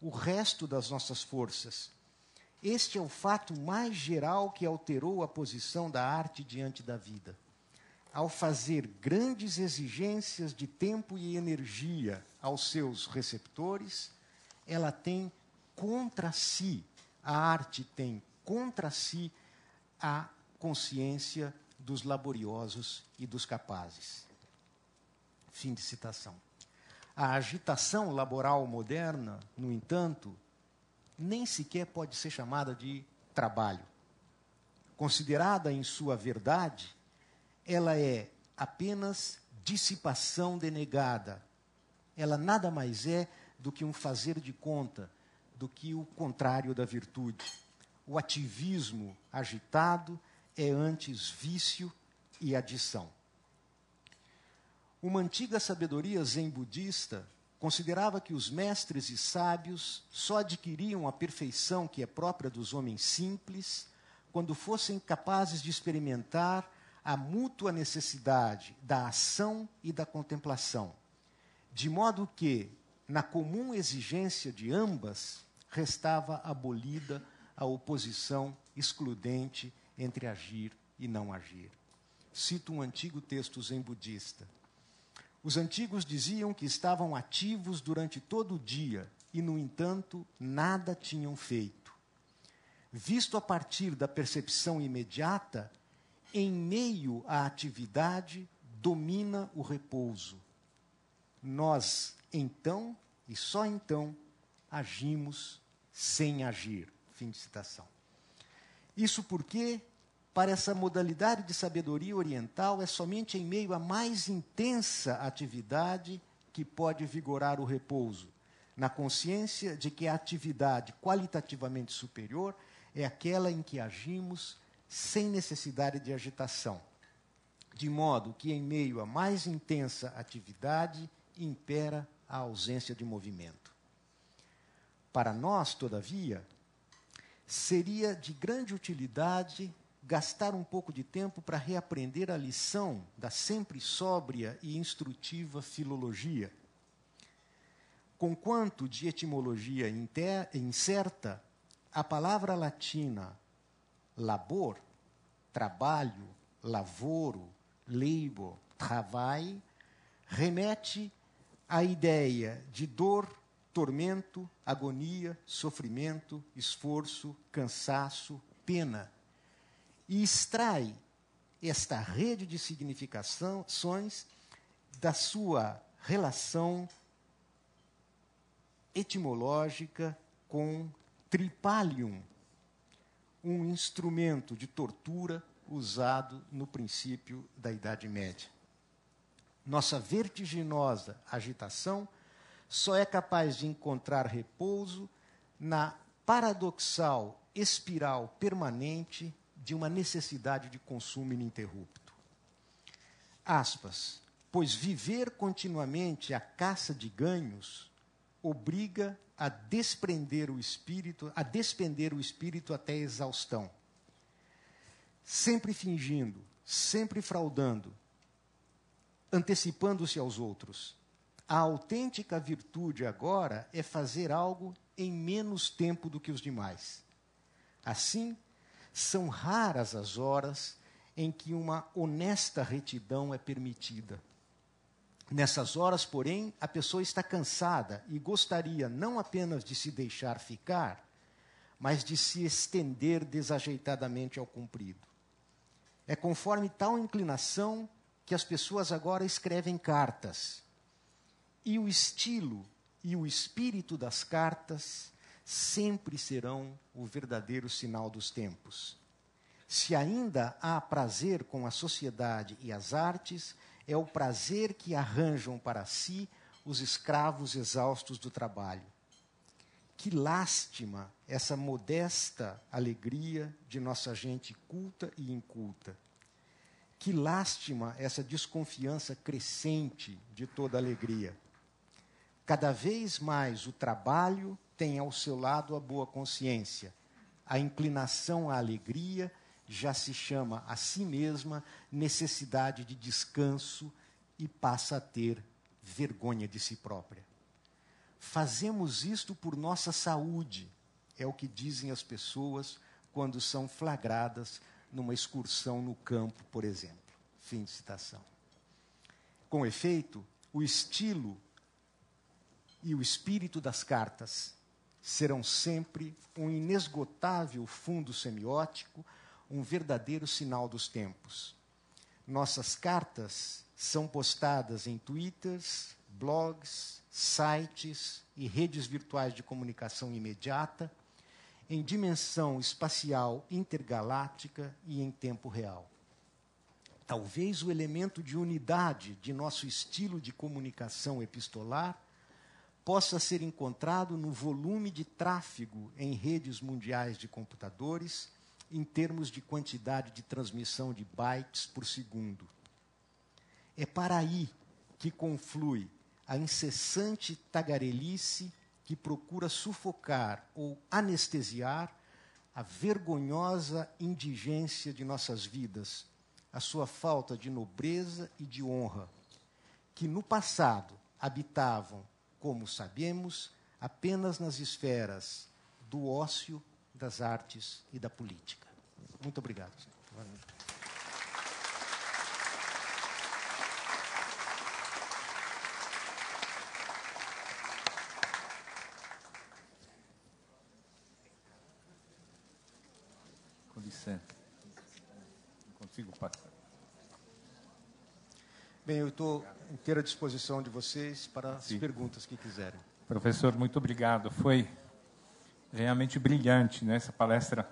o resto das nossas forças. Este é o fato mais geral que alterou a posição da arte diante da vida. Ao fazer grandes exigências de tempo e energia aos seus receptores, ela tem contra si, a arte tem contra si a consciência dos laboriosos e dos capazes. Fim de citação. A agitação laboral moderna, no entanto, nem sequer pode ser chamada de trabalho. Considerada em sua verdade, ela é apenas dissipação denegada. Ela nada mais é do que um fazer de conta, do que o contrário da virtude. O ativismo agitado é antes vício e adição. Uma antiga sabedoria zen budista considerava que os mestres e sábios só adquiriam a perfeição que é própria dos homens simples quando fossem capazes de experimentar a mútua necessidade da ação e da contemplação, de modo que, na comum exigência de ambas, restava abolida a oposição excludente entre agir e não agir. Cito um antigo texto zen budista. Os antigos diziam que estavam ativos durante todo o dia e, no entanto, nada tinham feito. Visto a partir da percepção imediata, em meio à atividade domina o repouso. Nós, então, e só então, agimos sem agir. Fim de citação. Isso porque, para essa modalidade de sabedoria oriental, é somente em meio à mais intensa atividade que pode vigorar o repouso, na consciência de que a atividade qualitativamente superior é aquela em que agimos sem necessidade de agitação, de modo que, em meio à mais intensa atividade, impera a ausência de movimento. Para nós, todavia, seria de grande utilidade gastar um pouco de tempo para reaprender a lição da sempre sóbria e instrutiva filologia. Conquanto de etimologia incerta, a palavra latina labor, trabalho, lavoro, labor, travail, remete à ideia de dor, tormento, agonia, sofrimento, esforço, cansaço, pena, e extrai esta rede de significações da sua relação etimológica com tripalium, um instrumento de tortura usado no princípio da Idade Média. Nossa vertiginosa agitação só é capaz de encontrar repouso na paradoxal espiral permanente de uma necessidade de consumo ininterrupto. Aspas, pois viver continuamente à caça de ganhos obriga a despender o espírito até a exaustão, sempre fingindo, sempre fraudando, antecipando-se aos outros. A autêntica virtude agora é fazer algo em menos tempo do que os demais. Assim, são raras as horas em que uma honesta retidão é permitida. Nessas horas, porém, a pessoa está cansada e gostaria não apenas de se deixar ficar, mas de se estender desajeitadamente ao comprido. É conforme tal inclinação que as pessoas agora escrevem cartas. E o estilo e o espírito das cartas sempre serão o verdadeiro sinal dos tempos. Se ainda há prazer com a sociedade e as artes, é o prazer que arranjam para si os escravos exaustos do trabalho. Que lástima essa modesta alegria de nossa gente culta e inculta. Que lástima essa desconfiança crescente de toda alegria. Cada vez mais o trabalho tem ao seu lado a boa consciência. A inclinação à alegria já se chama a si mesma necessidade de descanso e passa a ter vergonha de si própria. Fazemos isto por nossa saúde, é o que dizem as pessoas quando são flagradas numa excursão no campo, por exemplo. Fim de citação. Com efeito, o estilo e o espírito das cartas serão sempre um inesgotável fundo semiótico, um verdadeiro sinal dos tempos. Nossas cartas são postadas em twitters, blogs, sites e redes virtuais de comunicação imediata, em dimensão espacial intergaláctica e em tempo real. Talvez o elemento de unidade de nosso estilo de comunicação epistolar possa ser encontrado no volume de tráfego em redes mundiais de computadores, em termos de quantidade de transmissão de bytes por segundo. É para aí que conflui a incessante tagarelice que procura sufocar ou anestesiar a vergonhosa indigência de nossas vidas, a sua falta de nobreza e de honra, que no passado habitavam, como sabemos, apenas nas esferas do ócio, das artes e da política. Muito obrigado. Com licença. Não consigo passar. Bem, eu estou inteira à disposição de vocês para as perguntas que quiserem. Professor, muito obrigado. Foi realmente brilhante nessa palestra.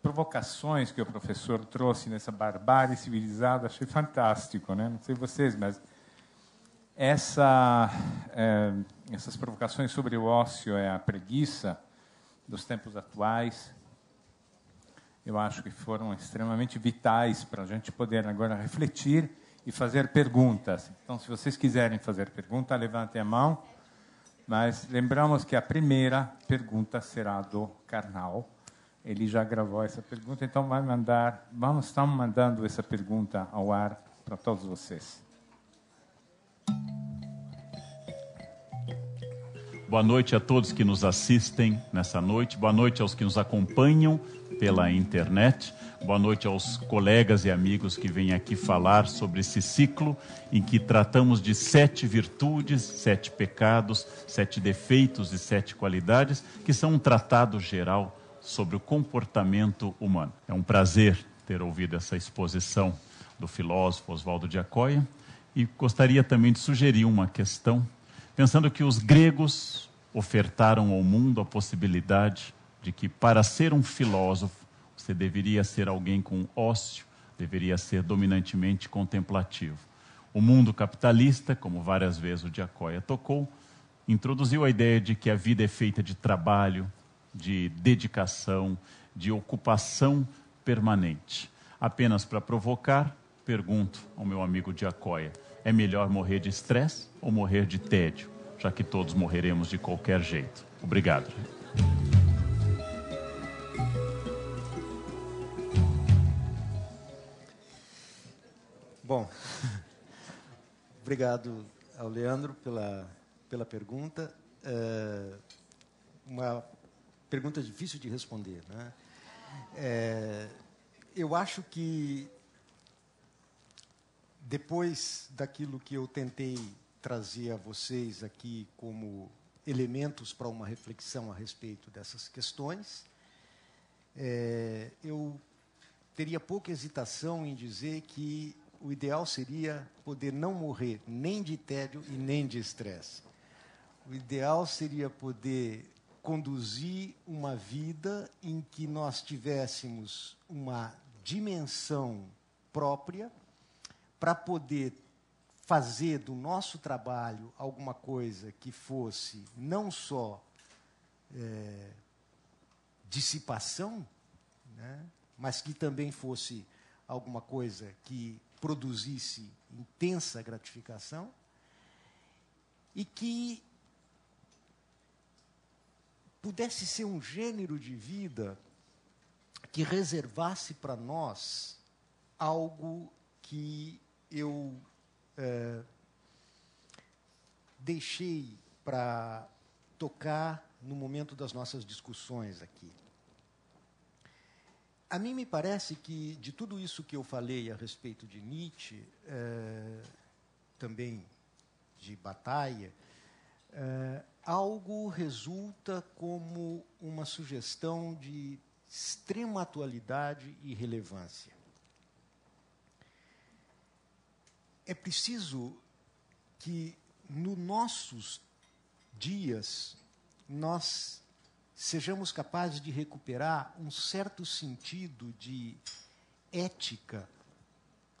Provocações que o professor trouxe nessa barbárie civilizada, achei fantástico, né? Não sei vocês, mas essas provocações sobre o ócio e a preguiça dos tempos atuais, eu acho que foram extremamente vitais para a gente poder agora refletir e fazer perguntas. Então, se vocês quiserem fazer pergunta, levantem a mão. Mas lembramos que a primeira pergunta será do Karnal. Ele já gravou essa pergunta, então estamos mandando essa pergunta ao ar para todos vocês. Boa noite a todos que nos assistem nessa noite. Boa noite aos que nos acompanham pela internet. Boa noite aos colegas e amigos que vêm aqui falar sobre esse ciclo em que tratamos de 7 virtudes, 7 pecados, 7 defeitos e 7 qualidades, que são um tratado geral sobre o comportamento humano. É um prazer ter ouvido essa exposição do filósofo Oswaldo de Acóia e gostaria também de sugerir uma questão, pensando que os gregos ofertaram ao mundo a possibilidade de que, para ser um filósofo, você deveria ser alguém com ócio, deveria ser dominantemente contemplativo. O mundo capitalista, como várias vezes o de Acóia tocou, introduziu a ideia de que a vida é feita de trabalho, de dedicação, de ocupação permanente. Apenas para provocar, pergunto ao meu amigo de Acóia, é melhor morrer de estresse ou morrer de tédio, já que todos morreremos de qualquer jeito? Obrigado. Bom, obrigado ao Leandro pela pergunta. Uma pergunta difícil de responder, né? Eu acho que, depois daquilo que eu tentei trazer a vocês aqui como elementos para uma reflexão a respeito dessas questões, eu teria pouca hesitação em dizer que o ideal seria poder não morrer nem de tédio e nem de estresse. O ideal seria poder conduzir uma vida em que nós tivéssemos uma dimensão própria para poder fazer do nosso trabalho alguma coisa que fosse não só dissipação, né, mas que também fosse alguma coisa que produzisse intensa gratificação e que pudesse ser um gênero de vida que reservasse para nós algo que eu deixei para tocar no momento das nossas discussões aqui. A mim me parece que, de tudo isso que eu falei a respeito de Nietzsche, também de Bataille, algo resulta como uma sugestão de extrema atualidade e relevância. É preciso que, nos nossos dias, nós sejamos capazes de recuperar um certo sentido de ética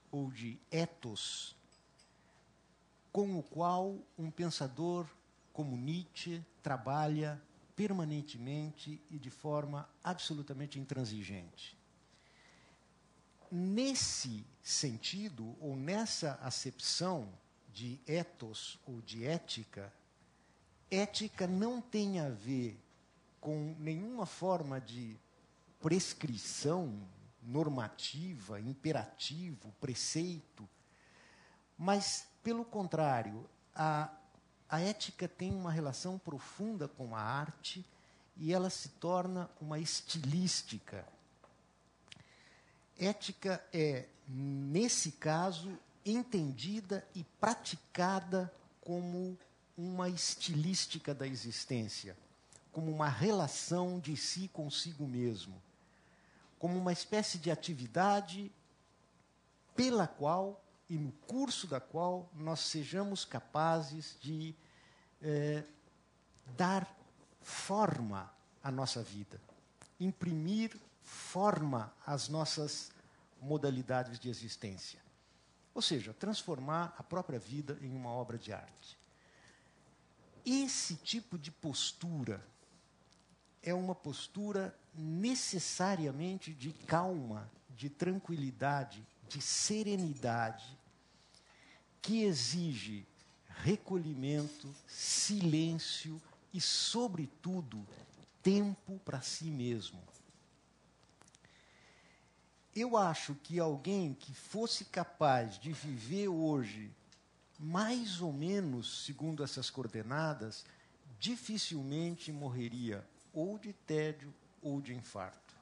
ou de ethos, com o qual um pensador como Nietzsche trabalha permanentemente e de forma absolutamente intransigente. Nesse sentido, ou nessa acepção de ethos ou de ética, ética não tem a ver com nenhuma forma de prescrição normativa, imperativo, preceito, mas, pelo contrário, a ética tem uma relação profunda com a arte e ela se torna uma estilística. Ética é, nesse caso, entendida e praticada como uma estilística da existência, como uma relação de si consigo mesmo, como uma espécie de atividade pela qual e no curso da qual nós sejamos capazes de dar forma à nossa vida, imprimir forma às nossas modalidades de existência. Ou seja, transformar a própria vida em uma obra de arte. Esse tipo de postura é uma postura necessariamente de calma, de tranquilidade, de serenidade, que exige recolhimento, silêncio e, sobretudo, tempo para si mesmo. Eu acho que alguém que fosse capaz de viver hoje, mais ou menos segundo essas coordenadas, dificilmente morreria ou de tédio ou de infarto.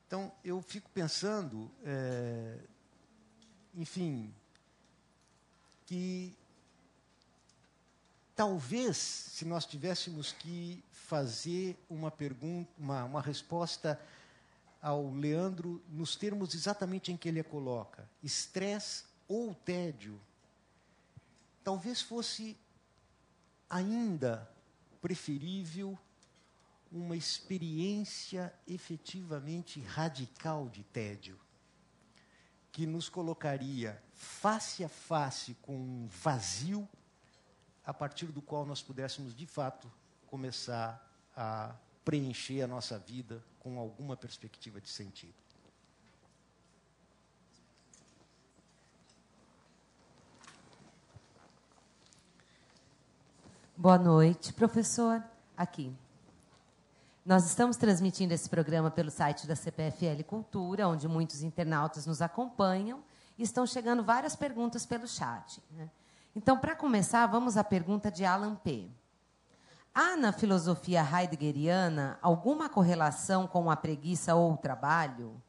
Então, eu fico pensando, enfim, que talvez, se nós tivéssemos que fazer uma pergunta, uma resposta ao Leandro nos termos exatamente em que ele a coloca, estresse ou tédio, talvez fosse ainda preferível uma experiência efetivamente radical de tédio, que nos colocaria face a face com um vazio, a partir do qual nós pudéssemos, de fato, começar a preencher a nossa vida com alguma perspectiva de sentido. Boa noite, professor. Aqui. Nós estamos transmitindo esse programa pelo site da CPFL Cultura, onde muitos internautas nos acompanham, e estão chegando várias perguntas pelo chat, né? Então, para começar, vamos à pergunta de Alan P. Há na filosofia heideggeriana alguma correlação com a preguiça ou o trabalho?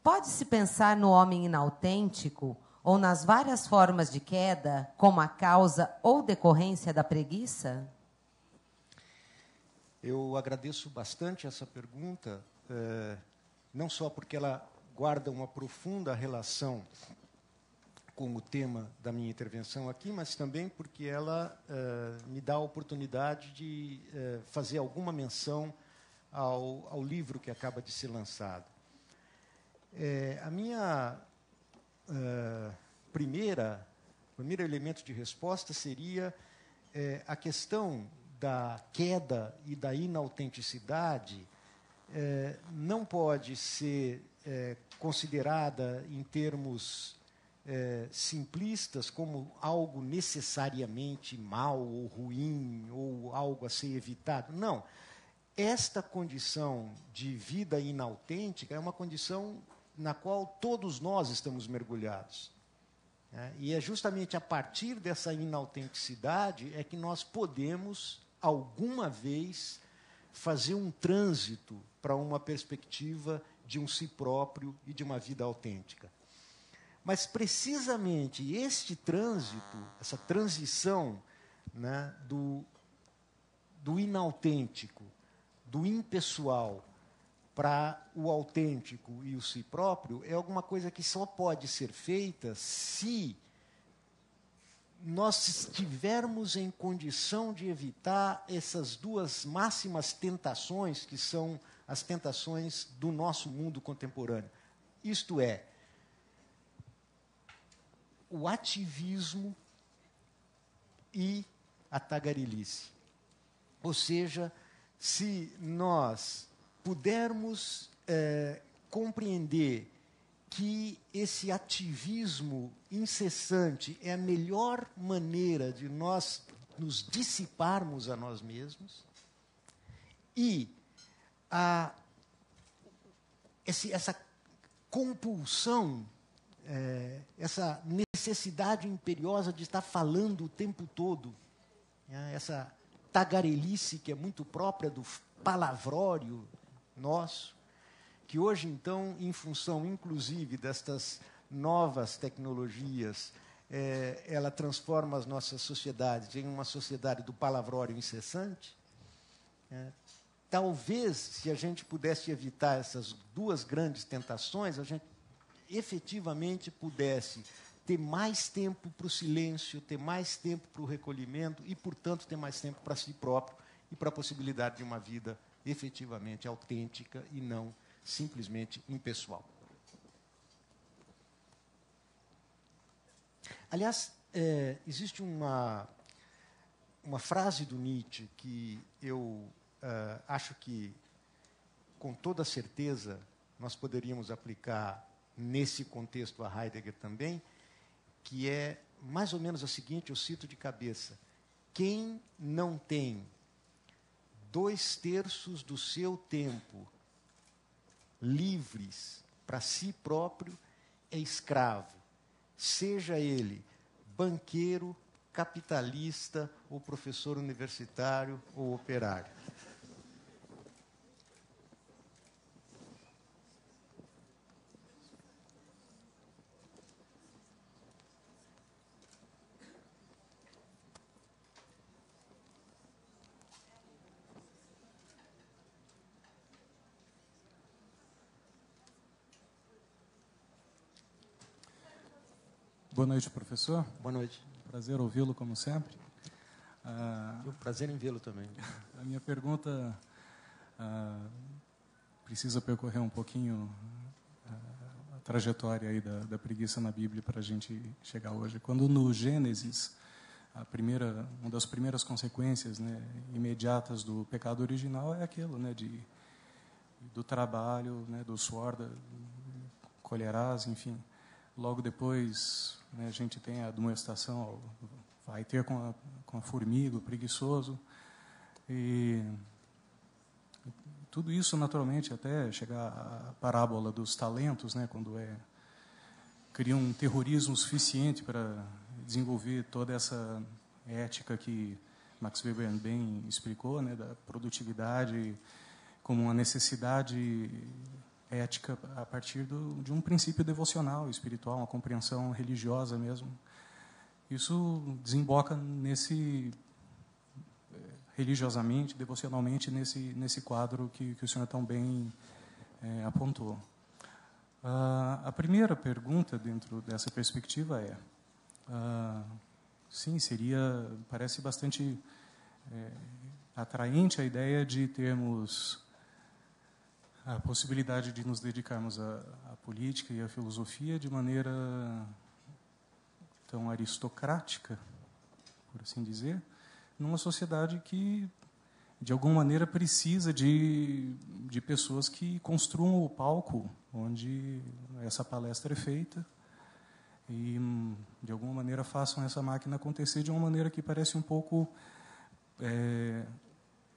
Pode-se pensar no homem inautêntico ou nas várias formas de queda como a causa ou decorrência da preguiça? Eu agradeço bastante essa pergunta, não só porque ela guarda uma profunda relação com o tema da minha intervenção aqui, mas também porque ela me dá a oportunidade de fazer alguma menção ao livro que acaba de ser lançado. A minha primeiro elemento de resposta seria a questão da queda e da inautenticidade não pode ser considerada em termos simplistas como algo necessariamente mal ou ruim ou algo a ser evitado. Não. Esta condição de vida inautêntica é uma condição na qual todos nós estamos mergulhados. E é justamente a partir dessa inautenticidade é que nós podemos, alguma vez, fazer um trânsito para uma perspectiva de um si próprio e de uma vida autêntica. Mas, precisamente, este trânsito, essa transição, né, do inautêntico, do impessoal, para o autêntico e o si próprio, é alguma coisa que só pode ser feita se nós estivermos em condição de evitar essas duas máximas tentações, que são as tentações do nosso mundo contemporâneo. Isto é, o ativismo e a tagarelice. Ou seja, se nós pudermos compreender que esse ativismo incessante é a melhor maneira de nós nos dissiparmos a nós mesmos, e essa compulsão, essa necessidade imperiosa de estar falando o tempo todo, essa tagarelice que é muito própria do palavrório nosso, que hoje, então, em função, inclusive, destas novas tecnologias, ela transforma as nossas sociedades em uma sociedade do palavrório incessante. Talvez, se a gente pudesse evitar essas duas grandes tentações, a gente efetivamente pudesse ter mais tempo para o silêncio, ter mais tempo para o recolhimento e, portanto, ter mais tempo para si próprio e para a possibilidade de uma vida efetivamente autêntica e não simplesmente impessoal. Aliás, existe uma frase do Nietzsche que eu acho que com toda certeza, nós poderíamos aplicar nesse contexto a Heidegger também, que é mais ou menos a seguinte, eu cito de cabeça: quem não tem 2/3 do seu tempo livres para si próprio é escravo, seja ele banqueiro, capitalista, ou professor universitário, ou operário. Boa noite, professor. Boa noite. Prazer ouvi-lo, como sempre. É um prazer em vê-lo também. A minha pergunta precisa percorrer um pouquinho a trajetória aí da preguiça na Bíblia para a gente chegar hoje. Quando no Gênesis, uma das primeiras consequências, né, imediatas do pecado original é aquilo, né, do trabalho, né, do suor, colherás, enfim. Logo depois, né, a gente tem a admoestação, vai ter com a formiga, o preguiçoso. E tudo isso, naturalmente, até chegar à parábola dos talentos, né, quando cria um terrorismo suficiente para desenvolver toda essa ética que Max Weber bem explicou, né, da produtividade como uma necessidade ética a partir de um princípio devocional, espiritual, uma compreensão religiosa mesmo. Isso desemboca religiosamente, devocionalmente, nesse quadro que o senhor tão bem apontou. A primeira pergunta dentro dessa perspectiva sim, parece bastante atraente a ideia de termos a possibilidade de nos dedicarmos à política e à filosofia de maneira tão aristocrática, por assim dizer, numa sociedade que, de alguma maneira, precisa de pessoas que construam o palco onde essa palestra é feita e, de alguma maneira, façam essa máquina acontecer de uma maneira que parece um pouco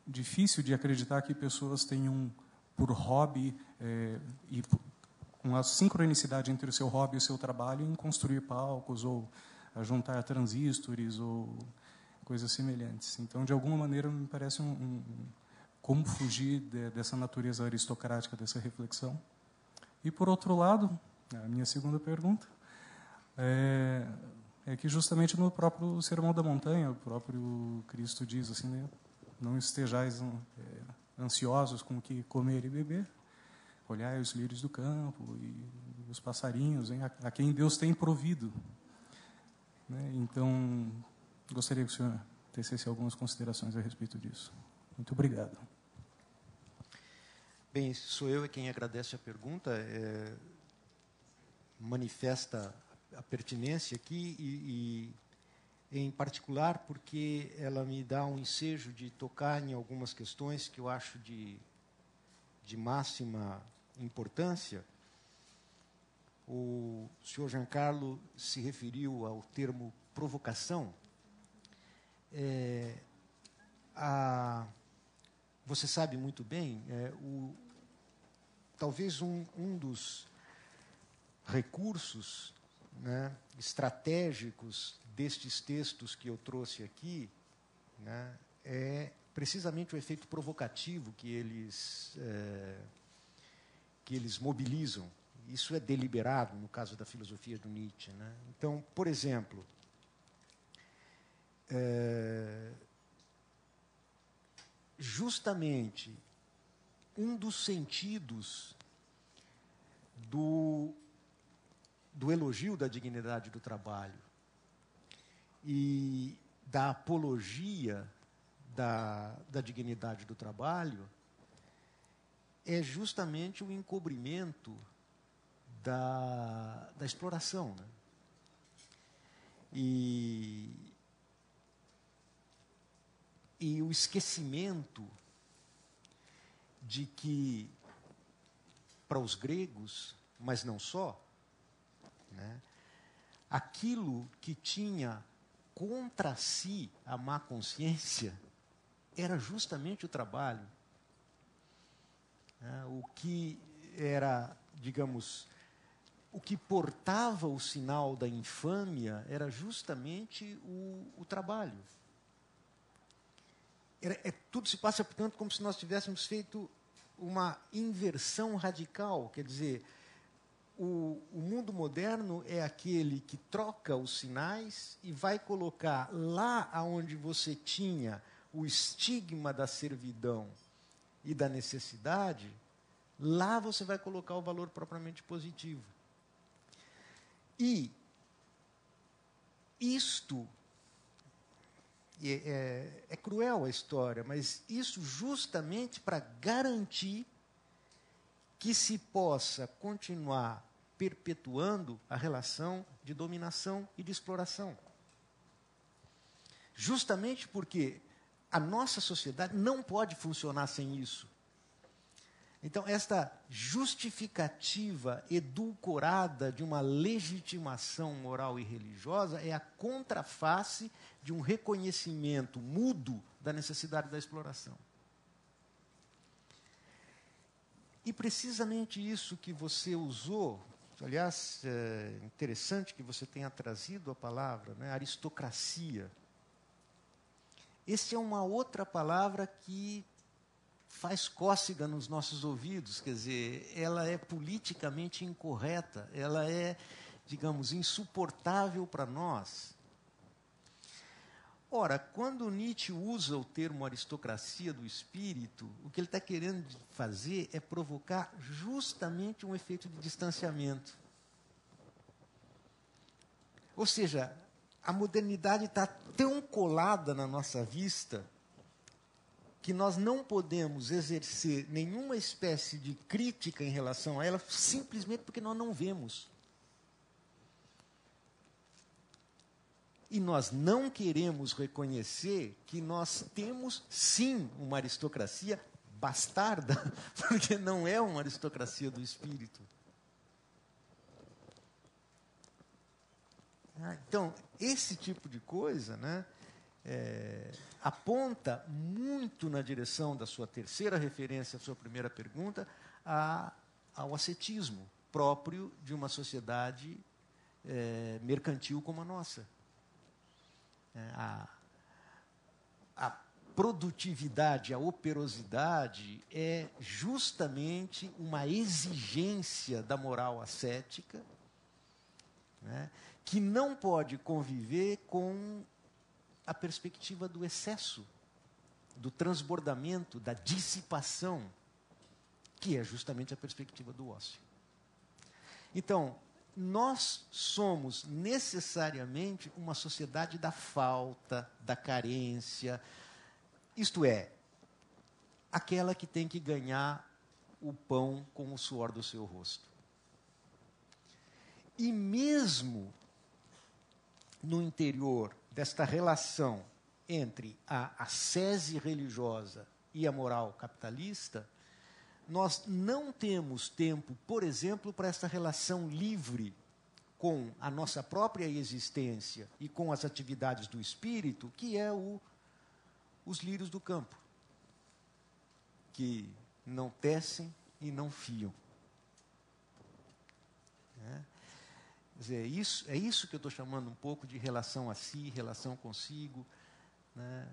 difícil de acreditar que pessoas tenham por hobby e com a sincronicidade entre o seu hobby e o seu trabalho em construir palcos ou a juntar transistores ou coisas semelhantes. Então, de alguma maneira, me parece como fugir dessa natureza aristocrática, dessa reflexão. E, por outro lado, a minha segunda pergunta é que justamente no próprio Sermão da Montanha, o próprio Cristo diz assim, né, não estejais ansiosos com o que comer e beber, olhai os lírios do campo e os passarinhos, hein, a quem Deus tem provido. Né? Então, gostaria que o senhor tecesse algumas considerações a respeito disso. Muito obrigado. Bem, sou eu quem agradece a pergunta, manifesta a pertinência aqui e em particular porque ela me dá um ensejo de tocar em algumas questões que eu acho de máxima importância. O senhor Giancarlo se referiu ao termo provocação. Você sabe muito bem, talvez um dos recursos, né, estratégicos destes textos que eu trouxe aqui, né, é precisamente o efeito provocativo que eles mobilizam. Isso é deliberado no caso da filosofia do Nietzsche, né? Então, por exemplo, justamente um dos sentidos do elogio da dignidade do trabalho e da apologia da dignidade do trabalho é justamente o encobrimento da exploração, né? E o esquecimento de que para os gregos, mas não só, né? Aquilo que tinha contra si a má consciência era justamente o trabalho. O que era, digamos, o que portava o sinal da infâmia era justamente o trabalho. Tudo se passa, portanto, como se nós tivéssemos feito uma inversão radical, quer dizer, o mundo moderno é aquele que troca os sinais e vai colocar lá onde você tinha o estigma da servidão e da necessidade, lá você vai colocar o valor propriamente positivo. E isto, é cruel a história, mas isso justamente para garantir que se possa continuar perpetuando a relação de dominação e de exploração. Justamente porque a nossa sociedade não pode funcionar sem isso. Então, esta justificativa edulcorada de uma legitimação moral e religiosa é a contraface de um reconhecimento mudo da necessidade da exploração. E precisamente isso que você usou, aliás, é interessante que você tenha trazido a palavra, né, aristocracia. Essa é uma outra palavra que faz cócega nos nossos ouvidos, quer dizer, ela é politicamente incorreta, ela é, digamos, insuportável para nós. Ora, quando Nietzsche usa o termo aristocracia do espírito, o que ele está querendo fazer é provocar justamente um efeito de distanciamento. Ou seja, a modernidade está tão colada na nossa vista que nós não podemos exercer nenhuma espécie de crítica em relação a ela, simplesmente porque nós não vemos. E nós não queremos reconhecer que nós temos, sim, uma aristocracia bastarda, porque não é uma aristocracia do espírito. Então, esse tipo de coisa, né, aponta muito na direção da sua terceira referência, à sua primeira pergunta, ao ascetismo próprio de uma sociedade mercantil como a nossa. A produtividade, a operosidade é justamente uma exigência da moral ascética, né, que não pode conviver com a perspectiva do excesso, do transbordamento, da dissipação, que é justamente a perspectiva do ócio. Então, nós somos necessariamente uma sociedade da falta, da carência, isto é, aquela que tem que ganhar o pão com o suor do seu rosto. E mesmo no interior desta relação entre a ascese religiosa e a moral capitalista, nós não temos tempo, por exemplo, para essa relação livre com a nossa própria existência e com as atividades do espírito, que é os lírios do campo, que não tecem e não fiam. Quer dizer, é isso que eu estou chamando um pouco de relação a si, relação consigo, né?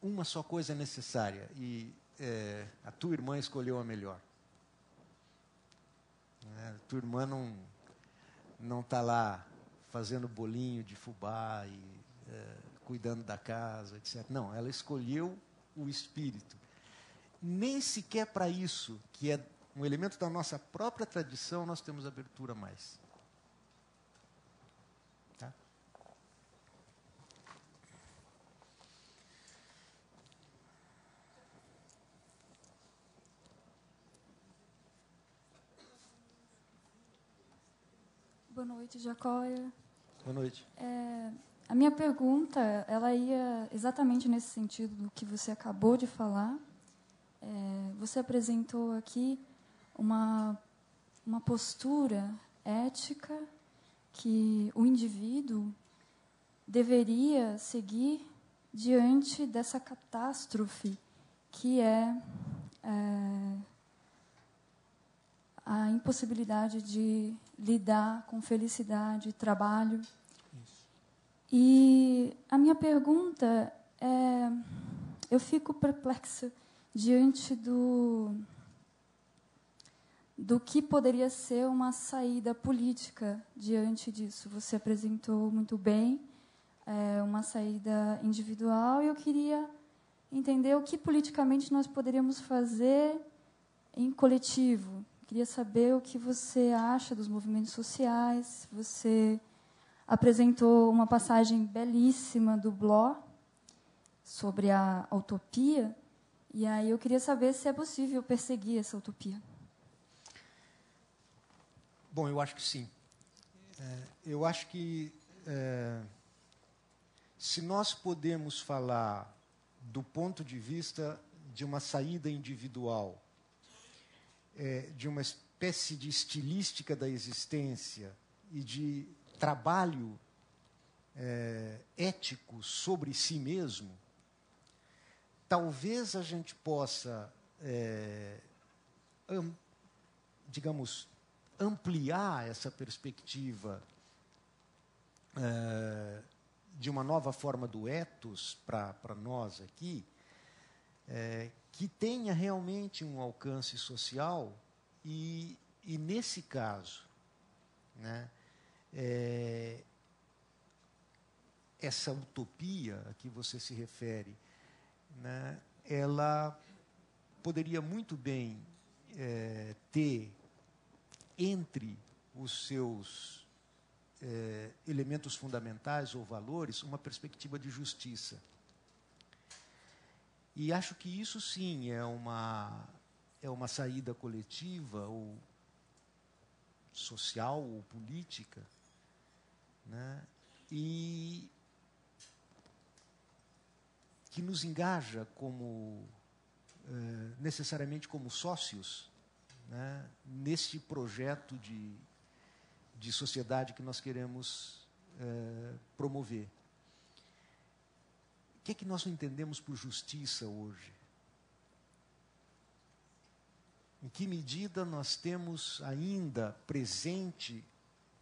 Uma só coisa é necessária, e a tua irmã escolheu a melhor. A tua irmã não está lá fazendo bolinho de fubá e cuidando da casa, etc. Não, ela escolheu o espírito. Nem sequer para isso, que é um elemento da nossa própria tradição, nós temos abertura mais. Tá? Boa noite, Jacóia. Boa noite. A minha pergunta, ela ia exatamente nesse sentido do que você acabou de falar. você apresentou aqui uma postura ética que o indivíduo deveria seguir diante dessa catástrofe que é a impossibilidade de lidar com felicidade, trabalho. Isso. E a minha pergunta é, eu fico perplexa diante do que poderia ser uma saída política diante disso. Você apresentou muito bem uma saída individual, e eu queria entender o que politicamente nós poderíamos fazer em coletivo. Queria saber o que você acha dos movimentos sociais. Você apresentou uma passagem belíssima do Bloch sobre a utopia, e aí eu queria saber se é possível perseguir essa utopia. Bom, eu acho que sim. Eu acho que se nós podemos falar do ponto de vista de uma saída individual, de uma espécie de estilística da existência e de trabalho ético sobre si mesmo, talvez a gente possa, digamos, ampliar essa perspectiva de uma nova forma do ethos para nós aqui, que tenha realmente um alcance social e nesse caso, né, essa utopia a que você se refere, né, ela poderia muito bem ter entre os seus elementos fundamentais ou valores uma perspectiva de justiça. E acho que isso sim é uma saída coletiva ou social ou política, né, e que nos engaja como necessariamente como sócios, né, neste projeto de sociedade que nós queremos promover. O que é que nós entendemos por justiça hoje? Em que medida nós temos ainda presente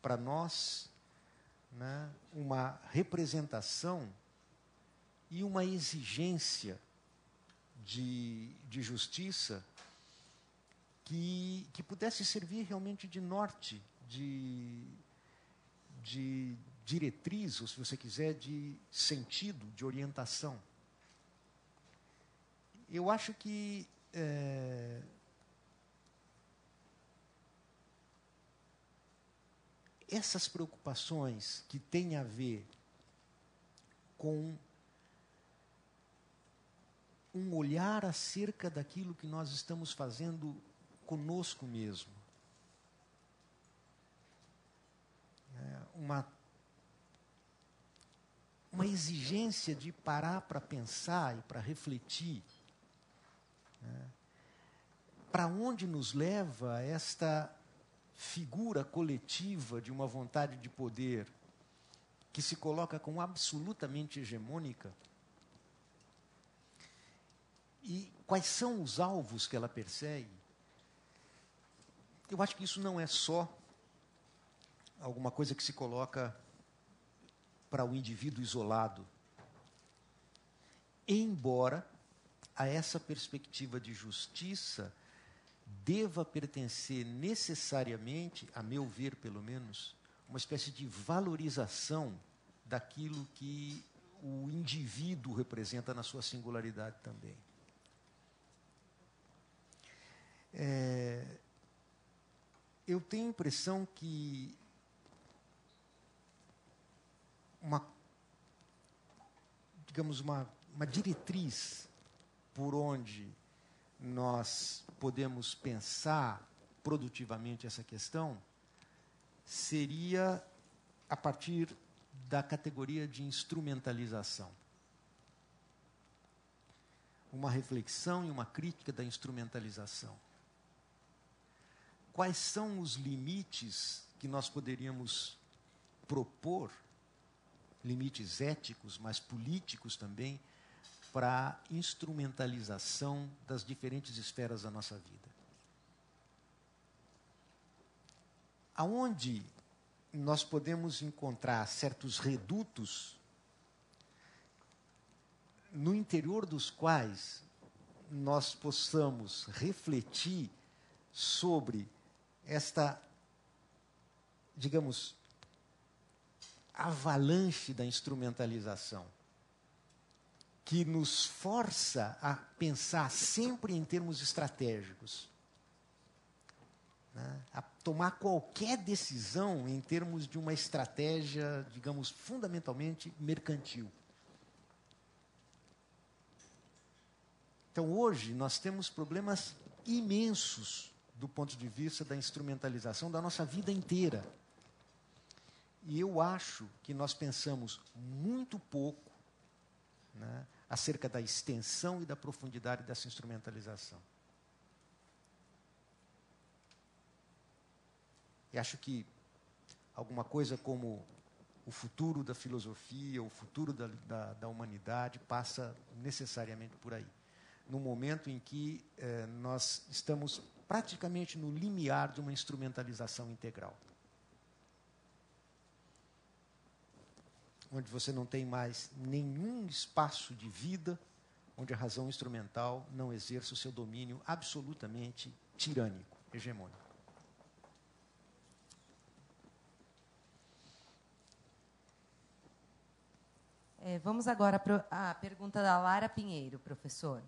para nós, né, uma representação e uma exigência de justiça que pudesse servir realmente de norte, de diretriz, ou se você quiser, de sentido, de orientação. Eu acho que essas preocupações que têm a ver com um olhar acerca daquilo que nós estamos fazendo conosco mesmo, uma exigência de parar para pensar e para refletir, né, para onde nos leva esta figura coletiva de uma vontade de poder que se coloca como absolutamente hegemônica, e quais são os alvos que ela persegue. Eu acho que isso não é só alguma coisa que se coloca para o indivíduo isolado. Embora a essa perspectiva de justiça deva pertencer necessariamente, a meu ver pelo menos, uma espécie de valorização daquilo que o indivíduo representa na sua singularidade também. Eu tenho a impressão que uma diretriz por onde nós podemos pensar produtivamente essa questão seria a partir da categoria de instrumentalização. uma reflexão e uma crítica da instrumentalização. Quais são os limites que nós poderíamos propor, limites éticos, mas políticos também, para a instrumentalização das diferentes esferas da nossa vida? Aonde nós podemos encontrar certos redutos no interior dos quais nós possamos refletir sobre esta, digamos, avalanche da instrumentalização, que nos força a pensar sempre em termos estratégicos, né? A tomar qualquer decisão em termos de uma estratégia, digamos, fundamentalmente mercantil. Então, hoje, nós temos problemas imensos do ponto de vista da instrumentalização da nossa vida inteira. E eu acho que nós pensamos muito pouco, né, acerca da extensão e da profundidade dessa instrumentalização. E acho que alguma coisa como o futuro da filosofia, o futuro da humanidade passa necessariamente por aí. No momento em que nós estamos praticamente no limiar de uma instrumentalização integral. Onde você não tem mais nenhum espaço de vida, onde a razão instrumental não exerce o seu domínio absolutamente tirânico, hegemônico. Vamos agora para a pergunta da Lara Pinheiro, professor.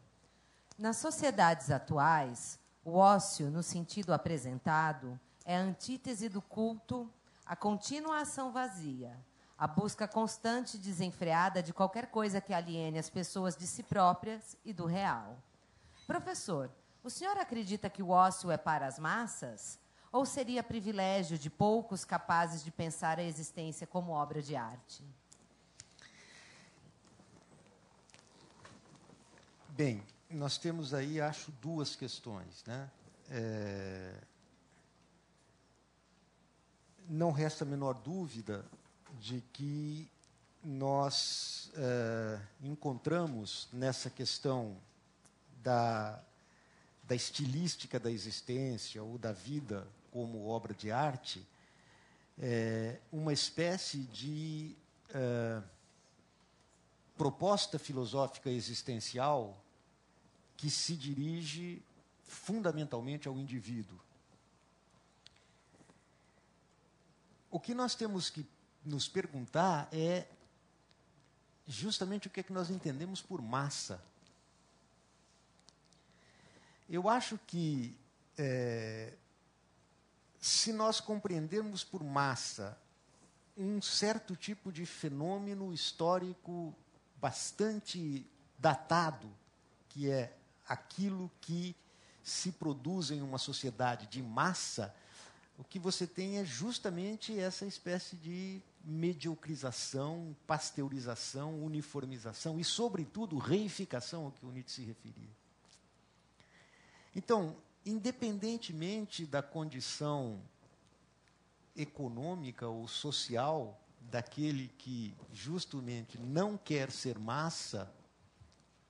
Nas sociedades atuais, o ócio, no sentido apresentado, é a antítese do culto, a contínua ação vazia, a busca constante e desenfreada de qualquer coisa que aliene as pessoas de si próprias e do real. Professor, o senhor acredita que o ócio é para as massas? Ou seria privilégio de poucos capazes de pensar a existência como obra de arte? Bem, nós temos aí, acho, duas questões, né? Não resta a menor dúvida de que nós encontramos nessa questão da estilística da existência ou da vida como obra de arte, uma espécie de proposta filosófica existencial que se dirige fundamentalmente ao indivíduo. O que nós temos que nos perguntar é justamente o que é que nós entendemos por massa. Eu acho que, se nós compreendermos por massa um certo tipo de fenômeno histórico bastante datado, que é aquilo que se produz em uma sociedade de massa, o que você tem é justamente essa espécie de mediocrização, pasteurização, uniformização e, sobretudo, reificação ao que o Nietzsche se referia. Então, independentemente da condição econômica ou social daquele que justamente não quer ser massa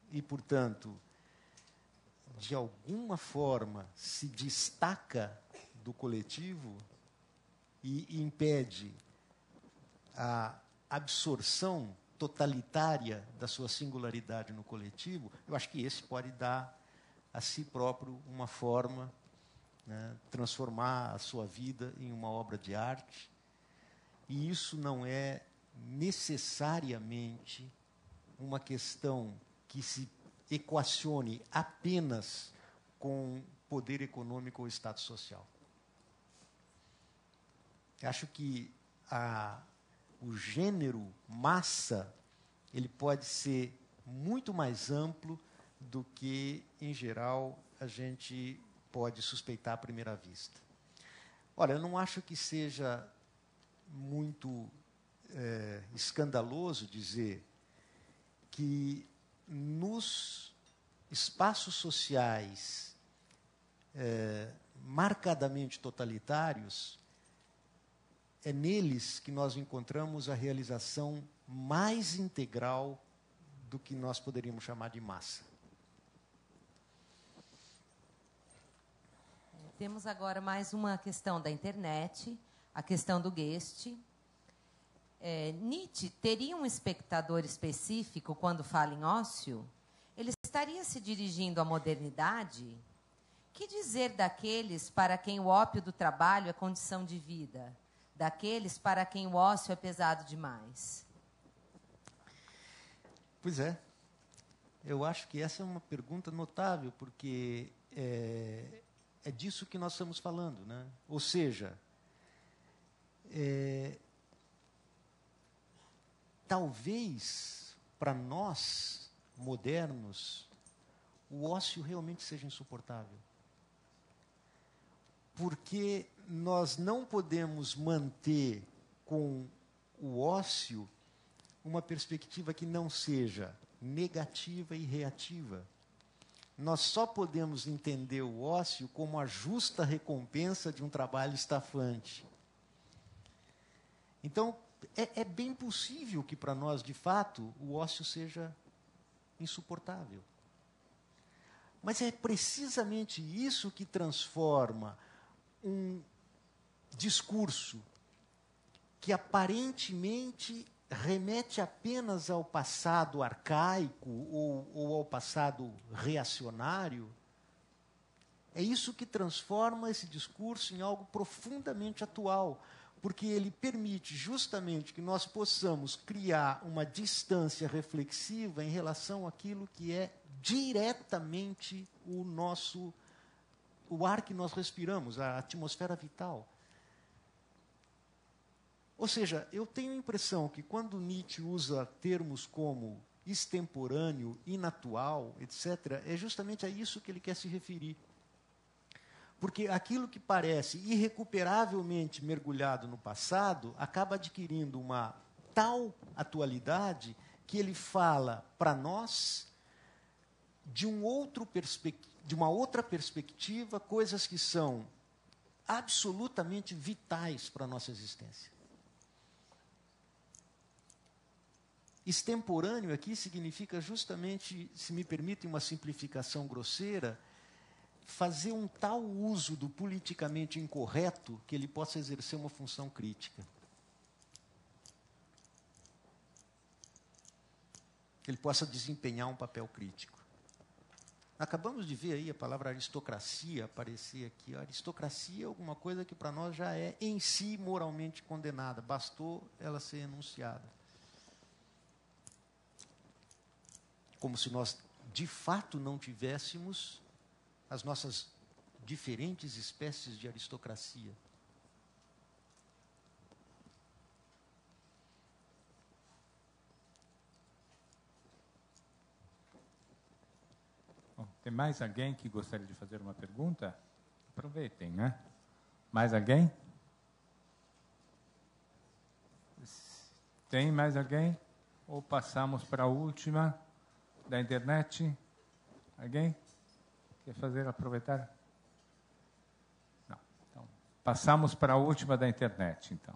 e, portanto, de alguma forma se destaca do coletivo e impede a absorção totalitária da sua singularidade no coletivo, eu acho que esse pode dar a si próprio uma forma, né, transformar a sua vida em uma obra de arte. E isso não é necessariamente uma questão que se equacione apenas com poder econômico ou status social. Eu acho que o gênero massa ele pode ser muito mais amplo do que, em geral, a gente pode suspeitar à primeira vista. Olha, eu não acho que seja muito escandaloso dizer que nos espaços sociais marcadamente totalitários, é neles que nós encontramos a realização mais integral do que nós poderíamos chamar de massa. Temos agora mais uma questão da internet, a questão do guest. Nietzsche teria um espectador específico quando fala em ócio? Ele estaria se dirigindo à modernidade? Que dizer daqueles para quem o ópio do trabalho é condição de vida? Daqueles para quem o ócio é pesado demais? Pois é. Eu acho que essa é uma pergunta notável, porque é disso que nós estamos falando, né? Ou seja, talvez para nós modernos o ócio realmente seja insuportável, porque nós não podemos manter com o ócio uma perspectiva que não seja negativa e reativa. Nós só podemos entender o ócio como a justa recompensa de um trabalho estafante. Então, é bem possível que para nós, de fato, o ócio seja insuportável. Mas é precisamente isso que transforma um discurso que aparentemente remete apenas ao passado arcaico ou ao passado reacionário, é isso que transforma esse discurso em algo profundamente atual, porque ele permite justamente que nós possamos criar uma distância reflexiva em relação àquilo que é diretamente o ar que nós respiramos, a atmosfera vital. Ou seja, eu tenho a impressão que quando Nietzsche usa termos como extemporâneo, inatual, etc., é justamente a isso que ele quer se referir. Porque aquilo que parece irrecuperavelmente mergulhado no passado acaba adquirindo uma tal atualidade que ele fala para nós de uma outra perspectiva, coisas que são absolutamente vitais para a nossa existência. Extemporâneo aqui significa justamente, se me permitem uma simplificação grosseira, fazer um tal uso do politicamente incorreto que ele possa exercer uma função crítica. Que ele possa desempenhar um papel crítico. Acabamos de ver aí a palavra aristocracia aparecer aqui. A aristocracia é alguma coisa que para nós já é em si moralmente condenada. Bastou ela ser enunciada. Como se nós, de fato, não tivéssemos as nossas diferentes espécies de aristocracia. Bom, tem mais alguém que gostaria de fazer uma pergunta? Aproveitem, né? Mais alguém? Tem mais alguém? Ou passamos para a última da internet? Alguém quer aproveitar? Não. Então, passamos para a última da internet, então.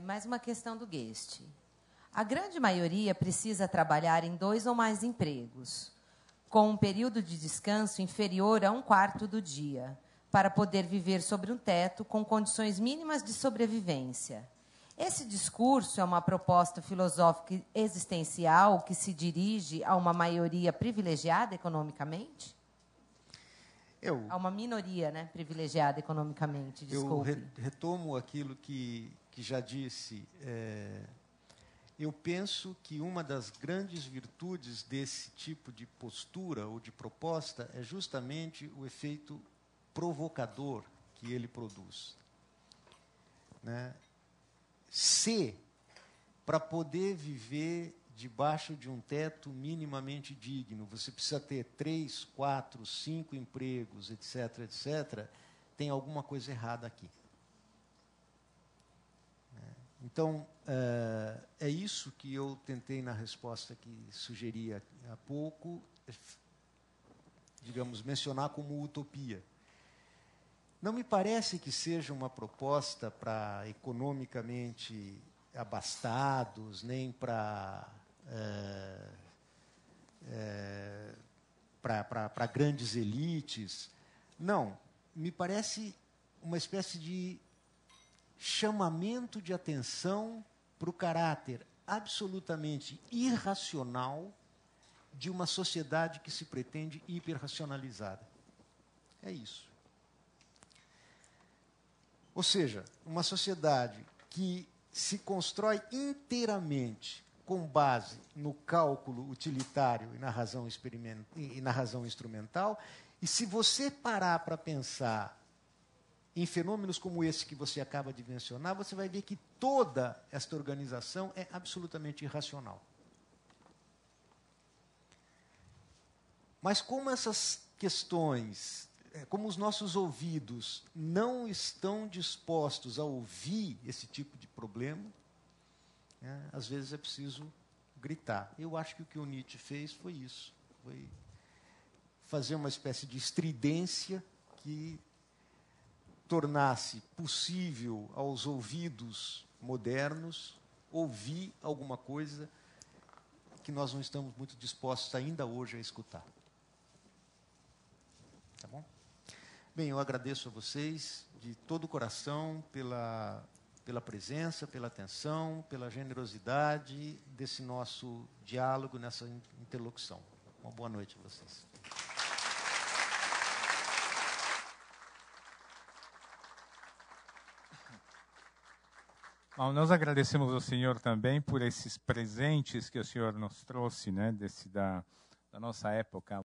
Mais uma questão do guest. A grande maioria precisa trabalhar em 2 ou mais empregos, com um período de descanso inferior a 1/4 do dia, para poder viver sobre um teto com condições mínimas de sobrevivência. Esse discurso é uma proposta filosófica existencial que se dirige a uma maioria privilegiada economicamente? A uma minoria, né, privilegiada economicamente, desculpe. Eu retomo aquilo que já disse. Eu penso que uma das grandes virtudes desse tipo de postura ou de proposta é justamente o efeito provocador que ele produz. Né? Se, para poder viver debaixo de um teto minimamente digno, você precisa ter 3, 4, 5 empregos, etc., etc., tem alguma coisa errada aqui. Então, é isso que eu tentei na resposta que sugeri há pouco, digamos, mencionar como utopia. Não me parece que seja uma proposta para economicamente abastados, nem para grandes elites. Não, me parece uma espécie de chamamento de atenção para o caráter absolutamente irracional de uma sociedade que se pretende hiperracionalizada. É isso. Ou seja, uma sociedade que se constrói inteiramente com base no cálculo utilitário e na razão instrumental, e se você parar para pensar em fenômenos como esse que você acaba de mencionar, você vai ver que toda esta organização é absolutamente irracional. Mas como essas questões, como os nossos ouvidos não estão dispostos a ouvir esse tipo de problema, às vezes é preciso gritar. Eu acho que o que o Nietzsche fez foi isso, foi fazer uma espécie de estridência que tornasse possível aos ouvidos modernos ouvir alguma coisa que nós não estamos muito dispostos ainda hoje a escutar. Tá bom? Bem, eu agradeço a vocês de todo o coração pela presença, pela atenção, pela generosidade desse nosso diálogo, nessa interlocução. Uma boa noite a vocês. Bom, nós agradecemos ao senhor também por esses presentes que o senhor nos trouxe, né, da nossa época.